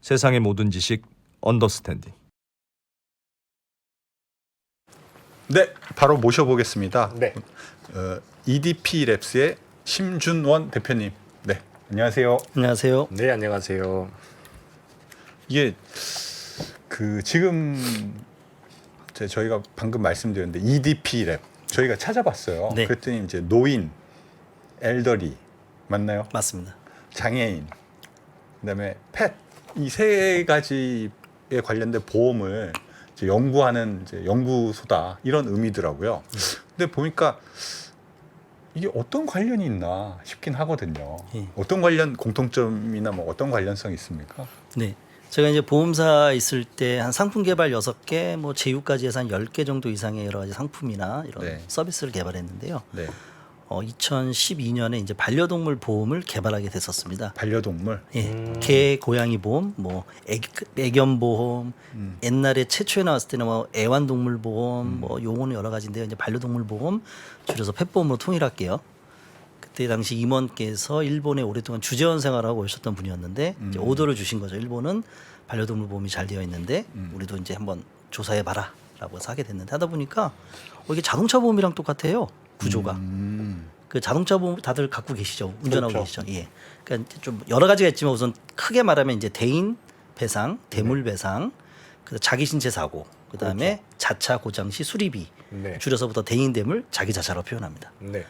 세상의 모든 지식 언더스탠딩. 네, 바로 모셔보겠습니다. 네. EDP 랩스의 심준원 대표님. 네, 안녕하세요. 안녕하세요. 네, 안녕하세요. 이게 지금 저희가 방금 말씀드렸는데 EDP 랩 저희가 찾아봤어요. 네. 그랬더니 이제 노인, 엘더리 맞나요? 맞습니다. 장애인, 그다음에 펫 이 세 가지에 관련된 보험을 이제 연구하는 이제 연구소다 이런 의미더라고요. 근데 보니까 이게 어떤 관련이 있나 싶긴 하거든요. 예. 어떤 관련 공통점이나 뭐 어떤 관련성이 있습니까? 네. 제가 이제 보험사 있을 때 한 상품 개발 6개, 뭐 제휴까지 해서 한 10개 정도 이상의 여러 가지 상품이나 이런 네. 서비스를 개발했는데요. 네, 2012년에 이제 반려동물 보험을 개발하게 됐었습니다. 반려동물. 예, 개, 고양이 보험, 뭐 애견 보험, 옛날에 최초에 나왔을 때는 뭐 애완동물 보험, 뭐 용어는 여러 가지인데요. 이제 반려동물 보험 줄여서 펫보험으로 통일할게요. 그때 당시 임원께서 일본에 오랫동안 주재원 생활하고 오셨던 분이었는데 이제 오더를 주신 거죠. 일본은 반려동물 보험이 잘 되어 있는데 우리도 이제 한번 조사해 봐라라고 해서 하게 됐는데 하다 보니까 이게 자동차 보험이랑 똑같아요. 구조가. 그 자동차 보험 다들 갖고 계시죠. 운전하고 그렇죠. 계시죠. 예. 그러니까 좀 여러 가지가 있지만 우선 크게 말하면 이제 대인 배상, 대물 배상, 그 자기 신체 사고, 그다음에 자차 고장 시 수리비. 네. 줄여서부터 대인 대물 자기 자차로 표현합니다. 네.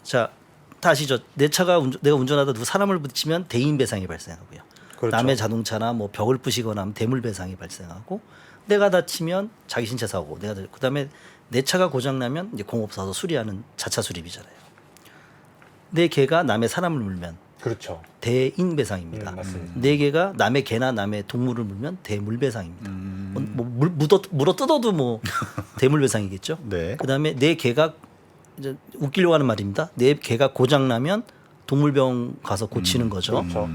자, 다 아시죠? 내 차가 내가 운전하다 누구 사람을 부딪히면 대인 배상이 발생하고요. 그렇죠. 남의 자동차나 뭐 벽을 부시거나 하면 대물 배상이 발생하고, 내가 다치면 자기 신체 사고, 그다음에 내 차가 고장 나면 이제 공업사서 수리하는 자차 수리비잖아요. 내 개가 남의 사람을 물면 그렇죠. 대인 배상입니다. 맞습니다. 내 개가 남의 개나 남의 동물을 물면 대물 배상입니다. 물어 뜯어도 뭐 대물 배상이겠죠. 네. 그다음에 내 개가 이제 웃기려고 하는 말입니다. 내 개가 고장 나면 동물병 가서 고치는 거죠. 그렇죠.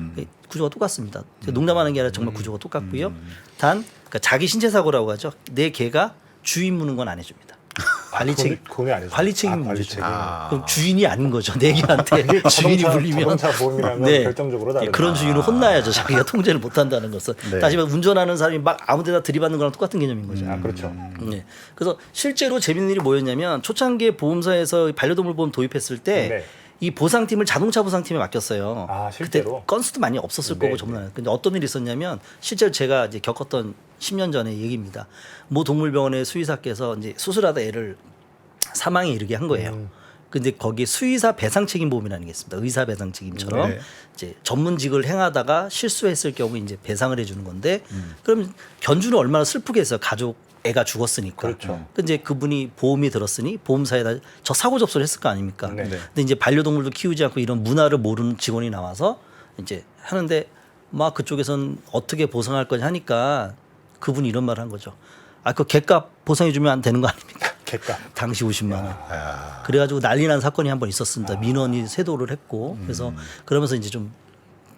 구조가 똑같습니다. 농담하는 게 아니라 정말 구조가 똑같고요. 단 그러니까 자기 신체 사고라고 하죠. 내 개가 주인 무는 건 안 해줍니다. 관리 책임 그건 아니죠. 관리 책임 관리 문제죠. 책임. 그럼 주인이 아닌 거죠. 내 개한테 주인이 물리면 자동차 보험이랑은 결정적으로 다르다. 그런 주인은 혼나야죠. 자기가 통제를 못한다는 것은. 네. 다시 말해 운전하는 사람이 막 아무데나 들이받는 거랑 똑같은 개념인 거죠. 아, 그렇죠. 네. 그래서 실제로 재밌는 일이 뭐였냐면 초창기에 보험사에서 반려동물 보험 도입했을 때 네. 이 보상팀을 자동차 보상팀에 맡겼어요. 아, 실제로? 그때 건수도 많이 없었을 네, 거고 정말. 근데 어떤 일이 있었냐면 실제로 제가 이제 겪었던 10년 전의 얘기입니다. 모 동물병원의 수의사께서 이제 수술하다 애를 사망에 이르게 한 거예요. 근데 거기에 수의사 배상 책임 보험이라는 게 있습니다. 의사 배상 책임처럼 네. 이제 전문직을 행하다가 실수했을 경우 이제 배상을 해주는 건데, 그럼 견주는 얼마나 슬프겠어요. 가족 애가 죽었으니까. 그렇죠. 근데 이제 그분이 보험이 들었으니 보험사에다 저 사고 접수를 했을 거 아닙니까? 네. 근데 이제 반려동물도 키우지 않고 이런 문화를 모르는 직원이 나와서 이제 하는데 막 그쪽에선 어떻게 보상할 거냐 하니까 그분이 이런 말을 한 거죠. 아, 그 개값 보상해주면 안 되는 거 아닙니까? 개값. 당시 50만 원. 그래가지고 난리 난 사건이 한 번 있었습니다. 민원이 세도를 했고 그래서 그러면서 이제 좀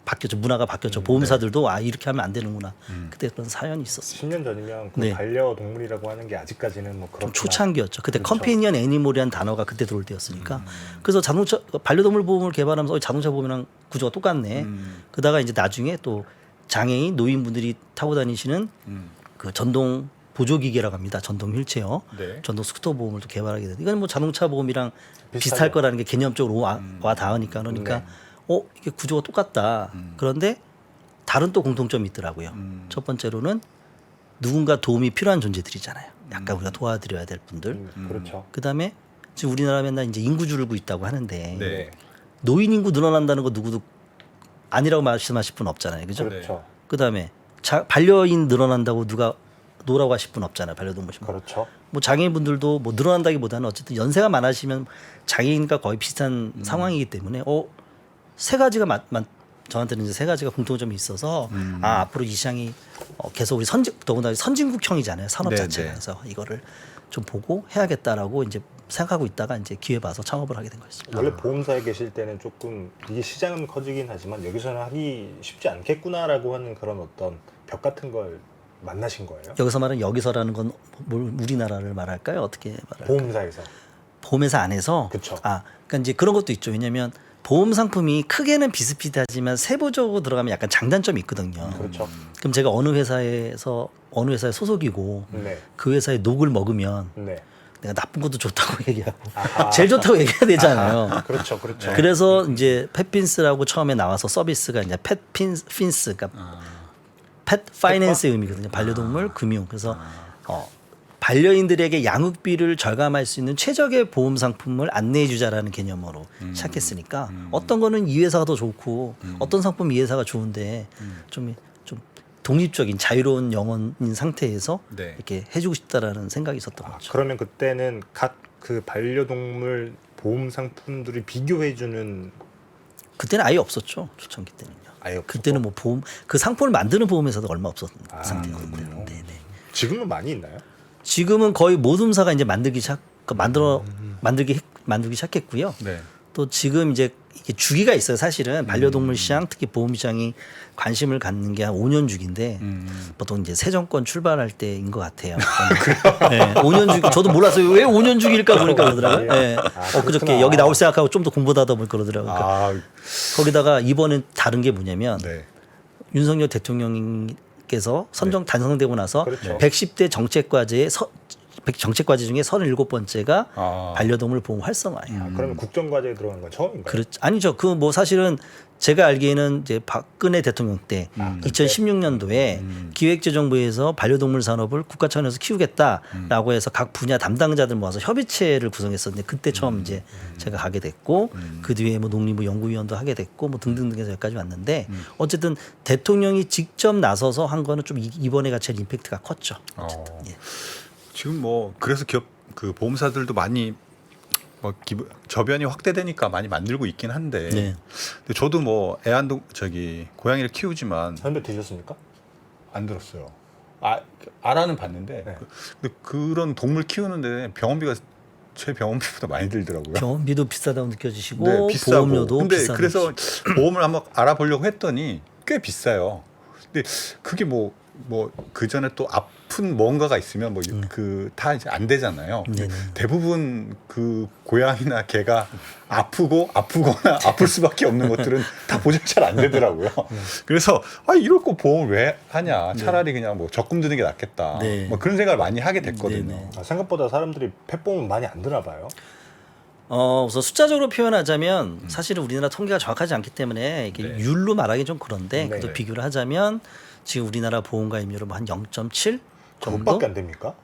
바뀌었죠. 문화가 바뀌었죠. 보험사들도 아 이렇게 하면 안 되는구나. 그때 그런 사연이 있었어요. 10년 전이면 그 네. 반려동물이라고 하는 게 아직까지는 뭐 좀 그렇구나. 초창기였죠. 그때 그렇죠. 컴페니언 애니멀이라는 단어가 그때 들어올 때였으니까. 그래서 자동차 반려동물 보험을 개발하면서 자동차 보험이랑 구조가 똑같네. 그러다가 이제 나중에 또 장애인 노인분들이 타고 다니시는 그 전동 보조기계라고 합니다. 전동 휠체어, 네. 전동 스쿠터 보험을 또 개발하게 됐는데 이건 뭐 자동차 보험이랑 비슷할 비슷하죠. 거라는 게 개념적으로 와 닿으니까 그러니까 이게 구조가 똑같다. 그런데 다른 또 공통점이 있더라고요. 첫 번째로는 누군가 도움이 필요한 존재들이잖아요. 약간 우리가 도와드려야 될 분들. 그렇죠. 그다음에 지금 우리나라 맨날 이제 인구 줄고 있다고 하는데 네. 노인 인구 늘어난다는 거 누구도 아니라고 말씀하실 분 없잖아요. 그죠? 그렇죠. 그다음에 반려인 늘어난다고 누가 노라고 하실 분 없잖아요. 반려동물. 그렇죠. 뭐 장애인분들도 뭐 늘어난다기보다는 어쨌든 연세가 많아지면 장애인과 거의 비슷한 상황이기 때문에 세 가지가 저한테는 이제 세 가지가 공통점이 있어서 앞으로 이 시장이 계속 우리 더군다나 선진국형이잖아요. 산업 네, 자체가. 네. 그래서 이거를 좀 보고 해야겠다라고 이제 생각하고 있다가 이제 기회 봐서 창업을 하게 된 거였습니다. 원래 보험사에 계실 때는 조금 이게 시장은 커지긴 하지만 여기서는 하기 쉽지 않겠구나라고 하는 그런 어떤 벽 같은 걸 만나신 거예요? 여기서 말하는 여기서라는 건 우리나라를 말할까요? 어떻게 말할까요? 보험사에서. 보험회사 안에서 그쵸. 그러니까 이제 그런 것도 있죠. 왜냐하면 보험 상품이 크게는 비슷비슷하지만 세부적으로 들어가면 약간 장단점이 있거든요. 그렇죠. 그럼 제가 어느 회사에 소속이고 네. 그 회사에 녹을 먹으면 네. 내가 나쁜 것도 좋다고 얘기하고 아하. 제일 좋다고 얘기해야 되잖아요. 그렇죠. 그렇죠. 그래서 이제 펫핀스라고 처음에 나와서 서비스가 이제 펫핀스, 그러니까 펫 파이낸스의 의미거든요. 반려동물 금융. 그래서 반려인들에게 양육비를 절감할 수 있는 최적의 보험 상품을 안내해 주자라는 개념으로 시작했으니까 어떤 거는 이 회사가 더 좋고 어떤 상품 이 회사가 좋은데 좀 독립적인 자유로운 영혼인 상태에서 네. 이렇게 해주고 싶다라는 생각이 있었던 거죠. 그러면 그때는 각 그 반려동물 보험 상품들이 비교해주는 그때는 아예 없었죠. 초창기 때는요. 아예 없었고? 그때는 뭐 보험 그 상품을 만드는 보험회사도 얼마 없었던 아, 상태였고요. 그렇군요. 네네. 지금은 많이 있나요? 지금은 거의 모둠사가 이제 만들기 시작했고요. 네. 또 지금 이제 이게 주기가 있어요. 사실은 반려동물 시장, 특히 보험 시장이 관심을 갖는 게 한 5년 주기인데 보통 이제 새 정권 출발할 때인 것 같아요. 네, 5년 주기. 저도 몰랐어요. 왜 5년 주기일까 보니까 그러더라고요. 네. 그저께 그렇구나. 여기 나올 생각하고 좀 더 공부하다 보니까 그러더라고요. 그러니까 아, 거기다가 이번엔 다른 게 뭐냐면 네. 윤석열 대통령께서 단성되고 나서 그렇죠. 110대 정책 과제 중에 37번째가 아. 반려동물 보험 활성화예요. 그러면 국정과제에 들어간 건 처음인가요? 그렇죠. 아니죠. 그 뭐 사실은 제가 알기에는 이제 박근혜 대통령 때 2016년도에 기획재정부에서 반려동물 산업을 국가 차원에서 키우겠다라고 해서 각 분야 담당자들 모아서 협의체를 구성했었는데 그때 처음 이제 제가 가게 됐고 그 뒤에 뭐 농림부 연구위원도 하게 됐고 뭐 등등등해서 여기까지 왔는데 어쨌든 대통령이 직접 나서서 한 거는 좀 이번에가 제일 임팩트가 컸죠. 예. 지금 뭐 그래서 그 보험사들도 많이 뭐 저변이 확대되니까 많이 만들고 있긴 한데, 네. 근데 저도 뭐 고양이를 키우지만 선배 드셨습니까? 안 들었어요. 알아는 봤는데, 네. 근데 그런 동물 키우는데 병원비가 제 병원비보다 많이 들더라고요. 병원비도 비싸다고 느껴지시고 네, 비싸고. 보험료도 근데 비싸고. 그래서 보험을 한번 알아보려고 했더니 꽤 비싸요. 근데 그게 그 전에 또 아픈 뭔가가 있으면 다 이제 안 되잖아요. 근데 네네. 대부분 그 고양이나 개가 아프거나 아플 수밖에 없는 것들은 다 보장 잘 안 되더라고요. 그래서 이럴 거 보험을 왜 하냐? 차라리 그냥 뭐 적금 드는 게 낫겠다. 네. 뭐 그런 생각을 많이 하게 됐거든요. 네네. 생각보다 사람들이 펫보험 많이 안 드나 봐요. 우선 숫자적으로 표현하자면 사실은 우리나라 통계가 정확하지 않기 때문에 이게 네. 율로 말하기 좀 그런데 그래도 네. 비교를 하자면 지금 우리나라 보험 가입률은 한 0.7 정도. 그것밖에 안 됩니까?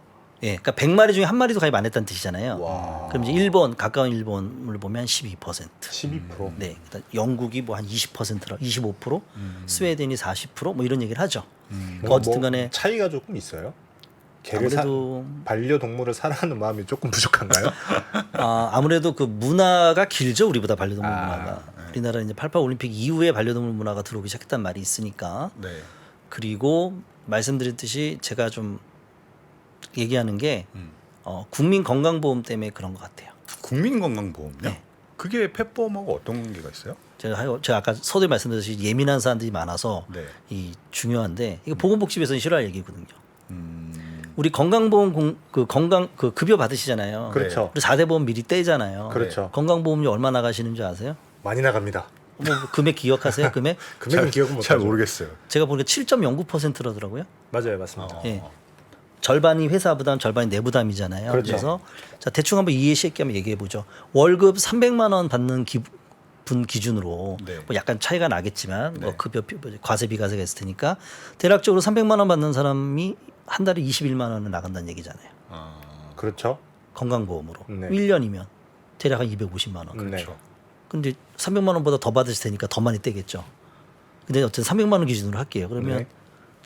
예, 그러니까 100마리 중에 한 마리도 가입 안 했다는 뜻이잖아요. 와. 그럼 이제 일본 가까운 일본을 보면 12%. 12%. 네, 그다음 영국이 뭐 한 20%라 25%, 스웨덴이 40%뭐 이런 얘기를 하죠. 뭔가 어쨌든간에 차이가 조금 있어요. 개를 아무래도 반려동물을 사랑하는 마음이 조금 부족한가요? 아무래도 그 문화가 길죠 우리보다 반려동물 아, 문화가. 우리나라 이제 88 올림픽 이후에 반려동물 문화가 들어오기 시작했단 말이 있으니까. 네. 그리고 말씀드렸듯이 제가 좀 얘기하는 게 국민 건강보험 때문에 그런 것 같아요. 국민건강보험요? 네. 그게 펫보험하고 어떤 관계가 있어요? 제가 아까 서두에 말씀드렸듯이 예민한 사람들이 많아서 네. 이 중요한데 이거 보건복지부에서는 싫어할 얘기거든요. 음, 우리 건강보험 급여 받으시잖아요. 그렇죠. 우리 4대 보험 미리 떼잖아요. 그렇죠. 건강보험료 얼마 나가시는 줄 아세요? 많이 나갑니다. 뭐 금액 기억하세요? 금액? 금액은 기억은 잘 못하죠. 모르겠어요. 제가 보니까 7.09%라더라고요. 맞아요, 맞습니다. 예. 절반이 회사 부담, 절반이 내 부담이잖아요. 그렇죠. 그래서 자 대충 한번 이해 쉽게 한번 얘기해 보죠. 월급 300만 원 받는 분 기준으로 네. 뭐 약간 차이가 나겠지만 뭐 네. 급여 과세 비과세가 있을 테니까 대략적으로 300만 원 받는 사람이 한 달에 21만 원을 나간다는 얘기잖아요. 아, 그렇죠. 건강보험으로 네. 1년이면 대략 한 250만 원. 그렇죠. 근데 300만 원보다 더 받으실 테니까 더 많이 떼겠죠. 근데 어쨌든 300만 원 기준으로 할게요. 그러면 네.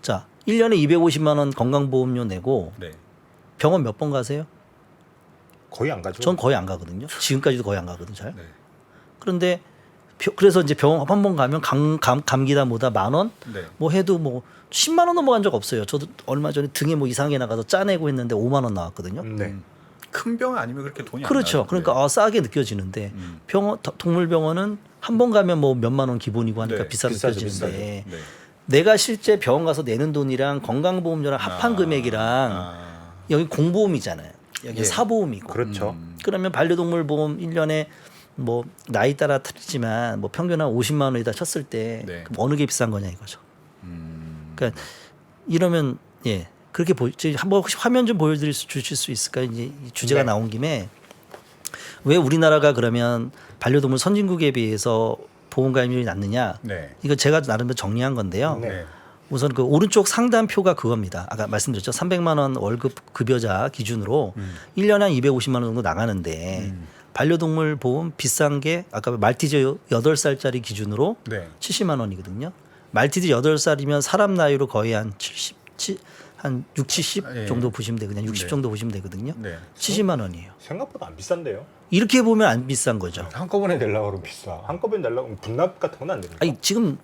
자 1년에 250만 원 건강보험료 내고 네. 병원 몇 번 가세요? 거의 안 가죠. 전 거의 안 가거든요. 지금까지도 거의 안 가거든 잘. 네. 그런데 그래서 이제 병원 한 번 가면 감기다 뭐다 만 원, 네. 뭐 해도 뭐 10만 원 넘어간 적 없어요. 저도 얼마 전에 등에 뭐 이상하게 나가서 짜내고 했는데 5만 원 나왔거든요. 네. 큰 병 아니면 그렇게 돈이 안 그렇죠. 나요. 그러니까 싸게 느껴지는데 동물병원은 한 번 가면 뭐 몇만 원 기본이고 하니까 네, 비싸게 비싸죠, 느껴지는데 네. 내가 실제 병원 가서 내는 돈이랑 건강보험료랑 합한 금액이랑 여기 공보험이잖아요. 여기 예. 사보험이고. 그렇죠. 그러면 반려동물 보험 1년에 뭐 나이 따라 틀리지만 뭐 평균 한 50만 원에다 쳤을 때 네. 그럼 어느 게 비싼 거냐 이거죠. 그러니까 이러면 예 그렇게 한번 혹시 화면 좀 주실 수 있을까요? 이제 이 주제가 네. 나온 김에 왜 우리나라가 그러면 반려동물 선진국에 비해서 보험 가입률이 낮느냐? 네. 이거 제가 나름대로 정리한 건데요. 네. 네. 우선 그 오른쪽 상단표가 그겁니다. 아까 말씀드렸죠. 300만 원 월급 급여자 기준으로 1년에 한 250만 원 정도 나가는데 반려동물 보험 비싼 게 아까 말티즈 8살짜리 기준으로 네. 70만 원이거든요. 말티즈 8살이면 사람 나이로 거의 한 6, 70 예. 정도 보시면 되거든요. 60 네. 정도 보시면 되거든요. 네. 70만 원이에요. 생각보다 안 비싼데요. 이렇게 보면 안 비싼 거죠. 한꺼번에 내려고 그러면 비싸. 한꺼번에 내려고 그러면 분납 같은 건 안 됩니까? 아니 지금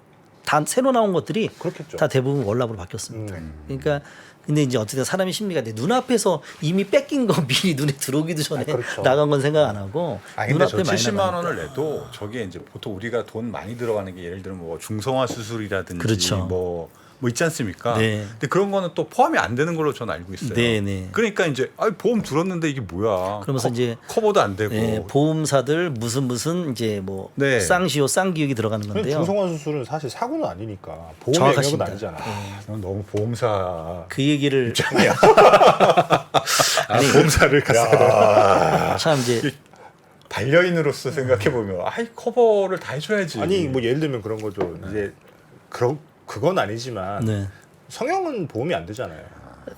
다 새로 나온 것들이 그렇겠죠. 다 대부분 월납으로 바뀌었습니다. 그러니까 근데 이제 어쨌든 사람의 심리가 내 눈앞에서 이미 뺏긴 거 미리 눈에 들어오기도 전에 그렇죠. 나간 건 생각 안 하고 아 근데 저 눈앞에 많이 70만 나가니까. 원을 내도 저게 이제 보통 우리가 돈 많이 들어가는 게 예를 들면 뭐 중성화 수술이라든지 그렇죠. 뭐 있지 않습니까? 네. 근데 그런 거는 또 포함이 안 되는 걸로 저는 알고 있어요. 네, 네. 그러니까 이제 보험 들었는데 이게 뭐야? 그러면서 이제 커버도 안 되고. 네, 보험사들 무슨 이제 뭐 네. 쌍시효 쌍기육이 들어가는 건데요. 중성화 수술은 사실 사고는 아니니까 보험 영역은 정확하십니다. 아니잖아. 넌 너무 보험사 그 얘기를 보험사를 갔어요. 참 이제 반려인으로서 생각해 보면 커버를 다 해줘야지. 아니 뭐 예를 들면 그런 거죠. 이제 그건 아니지만 네. 성형은 보험이 안 되잖아요.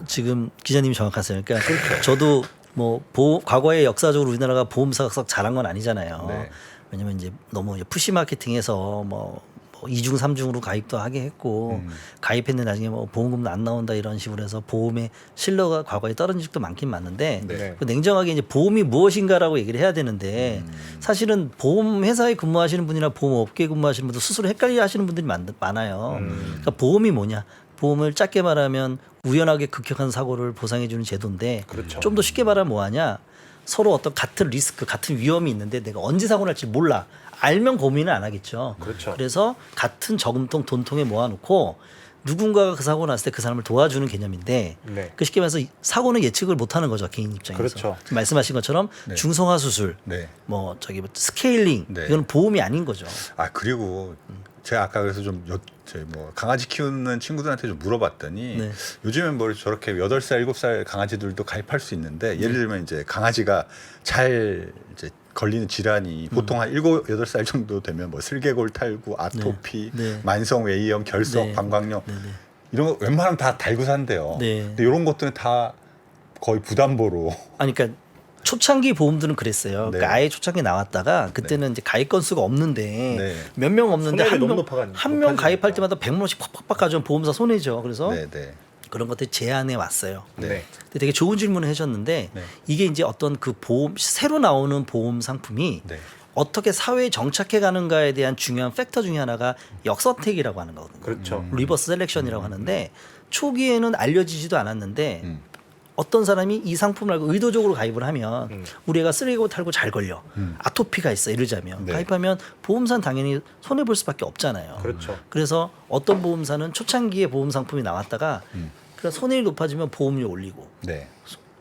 지금 기자님이 정확하세요. 그러니까 저도 뭐 과거에 역사적으로 우리나라가 보험사가 썩 잘한 건 아니잖아요. 네. 왜냐면 이제 너무 이제 푸시 마케팅해서 뭐 2중 3중으로 가입도 하게 했고 가입했는데 나중에 뭐 보험금도 안 나온다 이런 식으로 해서 보험의 신뢰가 과거에 떨어진 적도 많긴 많은데 네. 그 냉정하게 이제 보험이 무엇인가라고 얘기를 해야 되는데 사실은 보험 회사에 근무하시는 분이나 보험 업계에 근무하시는 분들 스스로 헷갈려 하시는 분들이 많아요. 그러니까 보험이 뭐냐? 보험을 짧게 말하면 우연하게 급격한 사고를 보상해 주는 제도인데 그렇죠. 좀 더 쉽게 말하면 뭐하냐? 서로 어떤 같은 리스크, 같은 위험이 있는데 내가 언제 사고 날지 몰라. 알면 고민을 안 하겠죠. 그렇죠. 그래서 같은 저금통 돈통에 모아놓고 누군가가 그 사고 났을 때 그 사람을 도와주는 개념인데 네. 그 쉽게 말해서 사고는 예측을 못하는 거죠 개인 입장에서. 그렇죠. 지금 말씀하신 것처럼 네. 중성화 수술, 네. 뭐 저기 뭐 스케일링 네. 이건 보험이 아닌 거죠. 그리고 제가 아까 그래서 뭐 강아지 키우는 친구들한테 좀 물어봤더니 네. 요즘엔 뭐 저렇게 8살, 7살 강아지들도 가입할 수 있는데 예를 들면 이제 강아지가 잘 이제 걸리는 질환이 보통 한 7, 8살 정도 되면 뭐 슬개골 탈구, 아토피, 네. 만성 외이형, 결석, 네. 방광염 네, 네. 이런 거 웬만하면 다 달고 산대요. 네. 근데 이런 것들은 다 거의 부담보로 아니 그러니까 초창기 보험들은 그랬어요. 네. 그러니까 아예 초창기 나왔다가 그때는 이제 가입 건수가 없는데 네. 몇 명 없는데 손해율이 너무 한 명 가입할 때마다 100만 원씩 팍팍팍 가져온 보험사 손해죠. 그래서 네, 네. 그런 것들 제안해 왔어요. 네. 근데 되게 좋은 질문을 해주셨는데 네. 이게 이제 어떤 그 보험 새로 나오는 보험 상품이 네. 어떻게 사회에 정착해 가는가에 대한 중요한 팩터 중에 하나가 역선택이라고 하는 거거든요. 그렇죠. 리버스 셀렉션이라고 하는데 초기에는 알려지지도 않았는데 음. 어떤 사람이 이 상품을 알고 의도적으로 가입을 하면 우리 애가 쓰레기고 탈고 잘 걸려 아토피가 있어 이러자면 네. 가입하면 보험사는 당연히 손해 볼 수밖에 없잖아요. 그렇죠. 그래서 어떤 보험사는 초창기에 보험 상품이 나왔다가 그러니까 손해율이 높아지면 보험료 올리고 네.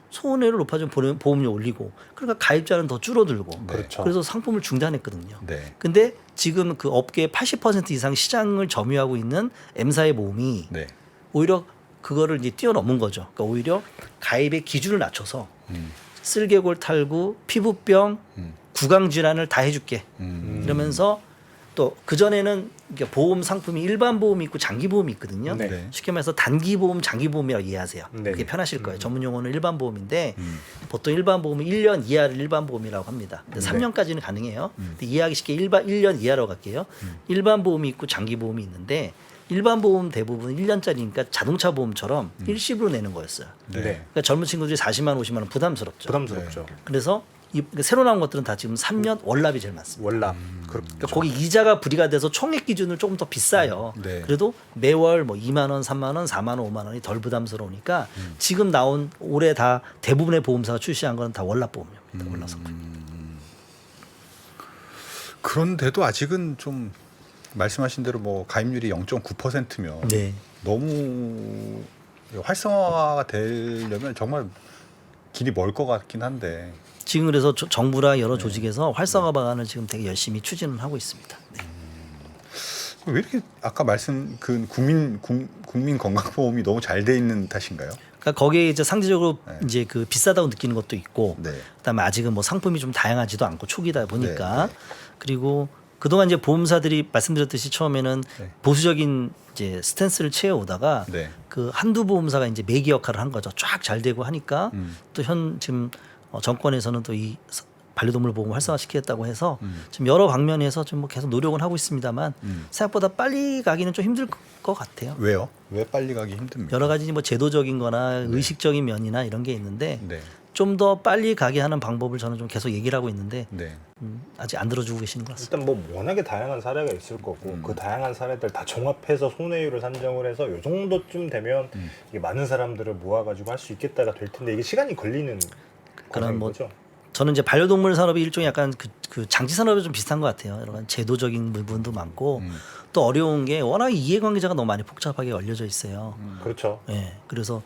손해를 높아지면 보험료 올리고 그러니까 가입자는 더 줄어들고 그렇죠. 그래서 상품을 중단했거든요. 네. 근데 지금 그 업계의 80% 이상 시장을 점유하고 있는 M사의 보험이 네. 오히려 그거를 이제 뛰어넘은 거죠. 그러니까 오히려 가입의 기준을 낮춰서 음. 쓸개골 탈구, 피부병, 구강 질환을 다 해줄게. 이러면서 또 그 전에는 보험 상품이 일반 보험이 있고 장기 보험이 있거든요. 네. 네. 쉽게 말해서 단기 보험, 장기 보험이라고 이해하세요. 네. 그게 편하실 거예요. 전문 용어는 일반 보험인데 보통 일반 보험은 1년 이하를 일반 보험이라고 합니다. 근데 3년까지는 가능해요. 근데 이해하기 쉽게 1년 이하로 갈게요. 일반 보험이 있고 장기 보험이 있는데 일반 보험 대부분 1년짜리니까 자동차 보험처럼 일시불로 내는 거였어요. 네. 그러니까 젊은 친구들이 40만 50만 원 부담스럽죠. 부담스럽죠. 그래서 새로 나온 것들은 다 지금 3년 월납이 제일 많습니다. 월납. 그러니까 거기 이자가 불이가 돼서 총액 기준은 조금 더 비싸요. 네. 그래도 매월 뭐 2만 원, 3만 원, 4만 원, 5만 원이 덜 부담스러우니까 지금 나온 올해 다 대부분의 보험사가 출시한 건 다 월납 보험료입니다. 월납 상품. 그런데도 아직은 좀 말씀하신 대로 뭐 가입률이 0.9%면 네. 너무 활성화가 되려면 정말 길이 멀 것 같긴 한데 지금 그래서 정부랑 여러 조직에서 활성화 방안을 지금 되게 열심히 추진을 하고 있습니다. 네. 왜 이렇게 아까 말씀 그 국민 건강보험이 너무 잘 돼 있는 탓인가요? 그러니까 거기에 이제 상대적으로 네. 이제 그 비싸다고 느끼는 것도 있고, 네. 그다음에 아직은 뭐 상품이 좀 다양하지도 않고 초기다 보니까, 네, 네. 그리고 그동안 이제 보험사들이 말씀드렸듯이 처음에는 네. 보수적인 이제 스탠스를 취해오다가 네. 그 한두 보험사가 이제 매개 역할을 한 거죠. 쫙 잘 되고 하니까 또 지금 정권에서는 또 이 반려동물 보험 활성화시키겠다고 해서 지금 여러 방면에서 좀 뭐 계속 노력은 하고 있습니다만 생각보다 빨리 가기는 좀 힘들 것 같아요. 왜요? 왜 빨리 가기 힘듭니까? 여러 가지 뭐 제도적인거나 의식적인 면이나 이런 게 있는데 네. 좀 더 빨리 가게 하는 방법을 저는 좀 계속 얘기를 하고 있는데 네. 아직 안 들어주고 계시는 것 같습니다. 일단 뭐 워낙에 다양한 사례가 있을 거고 그 다양한 사례들 다 종합해서 손해율을 산정을 해서 요 정도쯤 되면 이게 많은 사람들을 모아가지고 할 수 있겠다가 될 텐데 이게 시간이 걸리는 과정인 뭐 거죠. 저는 이제 반려동물 산업이 일종의 약간 그 장치 산업이 좀 비슷한 것 같아요. 여러 가지 제도적인 부분도 많고 또 어려운 게 워낙 이해관계자가 너무 많이 복잡하게 얼려져 있어요. 그렇죠. 예, 그래서